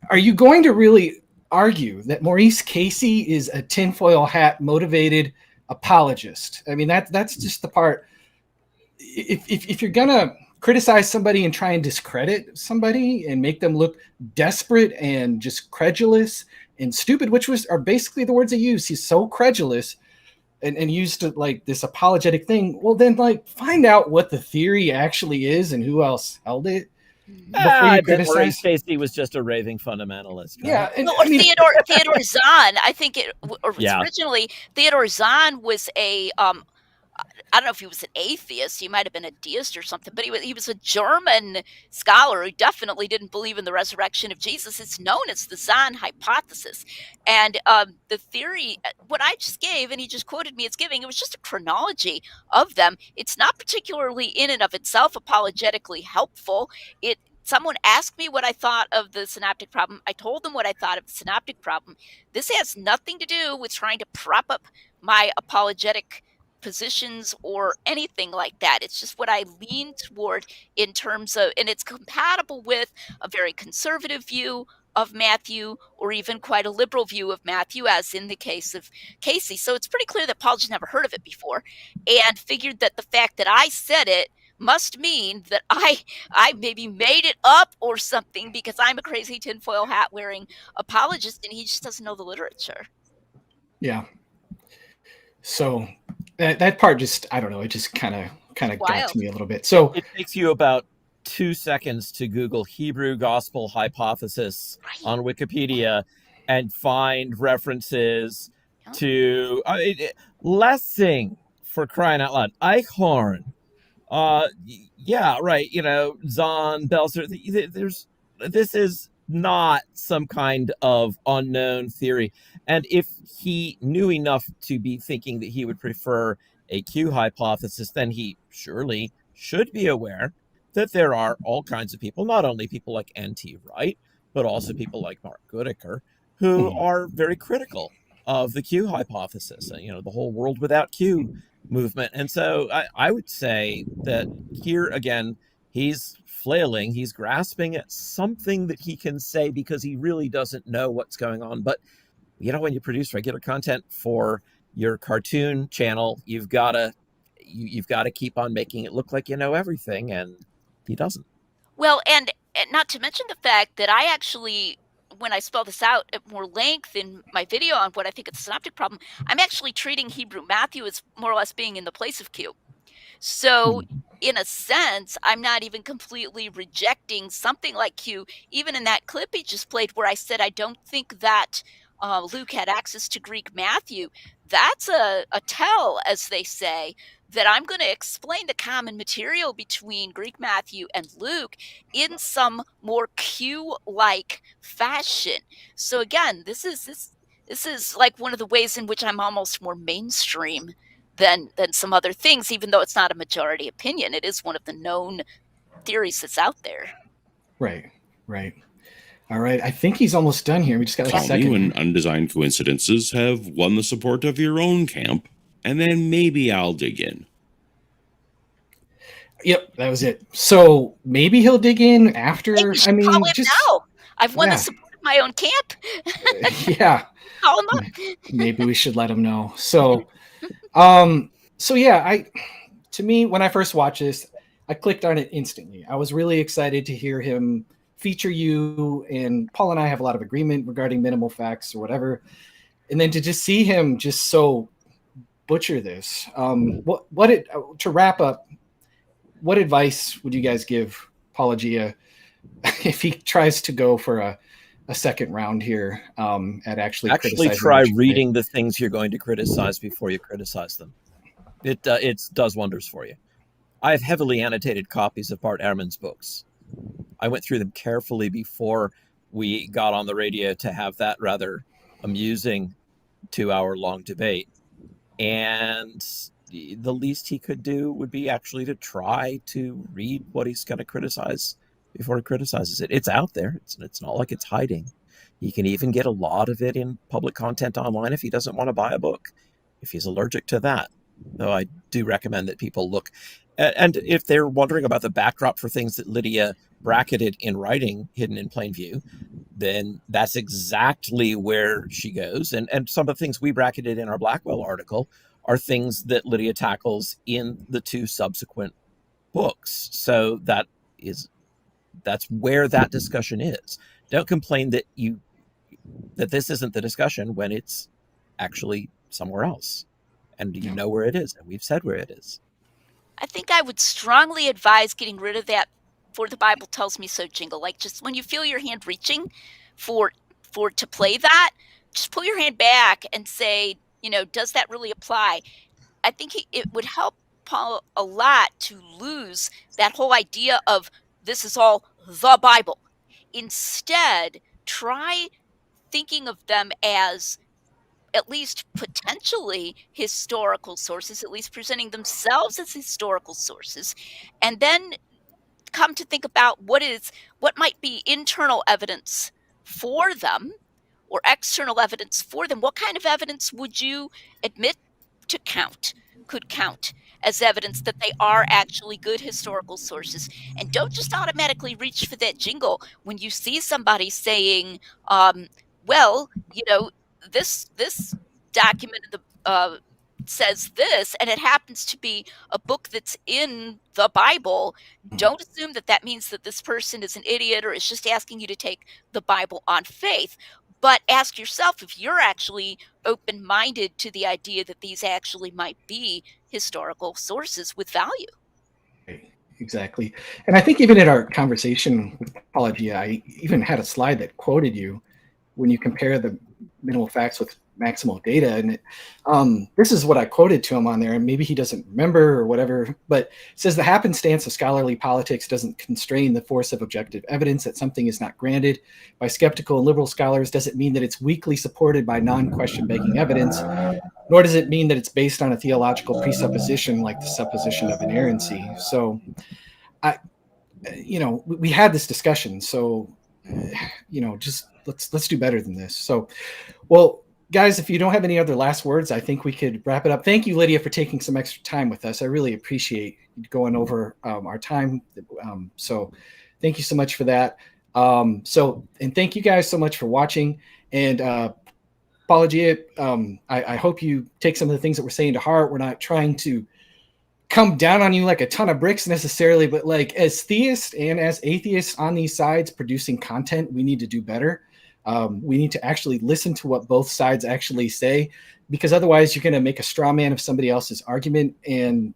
Are you going to really argue that Maurice Casey is a tinfoil hat motivated apologist? I mean, that's just the part. If you're gonna criticize somebody and try and discredit somebody and make them look desperate and just credulous and stupid, which are basically the words they use. He's so credulous and used to like this apologetic thing. Well, then find out what the theory actually is and who else held it. I bet Maurice Casey was just a raving fundamentalist. Right? Yeah, or Theodore Zahn. I think originally Theodore Zahn was a I don't know if he was an atheist. He might have been a deist or something, but he was a German scholar who definitely didn't believe in the resurrection of Jesus. It's known as the Zahn hypothesis. And the theory, what I just gave, and he just quoted me as giving, it was just a chronology of them. It's not particularly in and of itself apologetically helpful. Someone asked me what I thought of the synoptic problem. I told them what I thought of the synoptic problem. This has nothing to do with trying to prop up my apologetic positions or anything like that. It's just what I lean toward in terms of, and it's compatible with a very conservative view of Matthew, or even quite a liberal view of Matthew, as in the case of Casey. So it's pretty clear that Paul just never heard of it before, and figured that the fact that I said it must mean that I maybe made it up or something, because I'm a crazy tinfoil hat wearing apologist and he just doesn't know the literature. Yeah. So that part just, I don't know, it just kind of got to me a little bit. So it takes you about 2 seconds to Google Hebrew Gospel hypothesis on Wikipedia and find references to Lessing, for crying out loud, Eichhorn. Yeah, right. Zahn, Belzer. This is not some kind of unknown theory. And if he knew enough to be thinking that he would prefer a Q hypothesis, then he surely should be aware that there are all kinds of people, not only people like N.T. Wright, but also people like Mark Goodacre, who are very critical of the Q hypothesis, the whole world without Q movement. And so I would say that here again, he's flailing, he's grasping at something that he can say because he really doesn't know what's going on. But when you produce regular content for your cartoon channel, you've got to keep on making it look like you know everything, and he doesn't. Well, and not to mention the fact that I actually, when I spell this out at more length in my video on what I think is a synoptic problem, I'm actually treating Hebrew Matthew as more or less being in the place of Q. So in a sense, I'm not even completely rejecting something like Q, even in that clip he just played where I said I don't think that Luke had access to Greek Matthew. That's a tell, as they say, that I'm going to explain the common material between Greek Matthew and Luke in some more Q-like fashion. So again, this is like one of the ways in which I'm almost more mainstream than some other things, even though it's not a majority opinion. It is one of the known theories that's out there. Right. All right. I think he's almost done here. We just got like a second. You and Undesigned Coincidences have won the support of your own camp, and then maybe I'll dig in. Yep, that was it. So maybe he'll dig in after. I mean, call him now. I've won the support of my own camp. Yeah. Call him up. Maybe we should let him know. So, to me, when I first watched this, I clicked on it instantly. I was really excited to hear him feature you, and Paul and I have a lot of agreement regarding minimal facts or whatever. And then to just see him just so butcher this. To wrap up, what advice would you guys give Paulogia if he tries to go for a second round here at actually try reading the things you're going to criticize before you criticize them? It does wonders for you. I have heavily annotated copies of Bart Ehrman's books. I went through them carefully before we got on the radio to have that rather amusing 2-hour-long debate. And the least he could do would be actually to try to read what he's going to criticize before he criticizes it. It's out there. It's not like it's hiding. He can even get a lot of it in public content online if he doesn't want to buy a book, if he's allergic to that. Though I do recommend that people look. And if they're wondering about the backdrop for things that Lydia bracketed in writing, hidden in plain view, then that's exactly where she goes. And some of the things we bracketed in our Blackwell article are things that Lydia tackles in the 2 subsequent books. So that's where that discussion is. Don't complain that this isn't the discussion when it's actually somewhere else. And you know where it is, and we've said where it is. I think I would strongly advise getting rid of that "for the Bible tells me so" jingle. Like, just when you feel your hand reaching for to play that, just pull your hand back and say, does that really apply? I think it would help Paul a lot to lose that whole idea of this is all the Bible. Instead, try thinking of them as at least potentially historical sources, at least presenting themselves as historical sources, and then come to think about what might be internal evidence for them or external evidence for them. What kind of evidence would you admit could count? as evidence that they are actually good historical sources. And don't just automatically reach for that jingle when you see somebody saying, well, this document in the says this, and it happens to be a book that's in the Bible. Don't assume that that means that this person is an idiot or is just asking you to take the Bible on faith. But ask yourself if you're actually open minded to the idea that these actually might be historical sources with value. Exactly. And I think even in our conversation with Paulogia, I even had a slide that quoted you when you compare the minimal facts with maximal data. And this is what I quoted to him on there. And maybe he doesn't remember or whatever, but it says the happenstance of scholarly politics doesn't constrain the force of objective evidence. That something is not granted by skeptical and liberal scholars doesn't mean that it's weakly supported by non-question begging evidence, nor does it mean that it's based on a theological presupposition like the supposition of inerrancy. So we had this discussion. So, just let's do better than this. So, well, guys, if you don't have any other last words, I think we could wrap it up. Thank you, Lydia, for taking some extra time with us. I really appreciate going over our time. So thank you so much for that. And thank you guys so much for watching. And Paulogia, I hope you take some of the things that we're saying to heart. We're not trying to come down on you like a ton of bricks necessarily, but like as theists and as atheists on these sides producing content, we need to do better. We need to actually listen to what both sides actually say, because otherwise you're going to make a straw man of somebody else's argument, and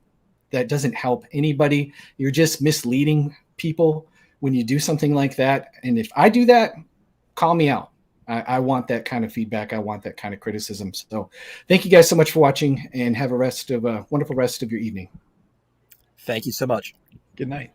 that doesn't help anybody. You're just misleading people when you do something like that. And if I do that, call me out. I want that kind of feedback. I want that kind of criticism. So thank you guys so much for watching, and have a wonderful rest of your evening. Thank you so much. Good night.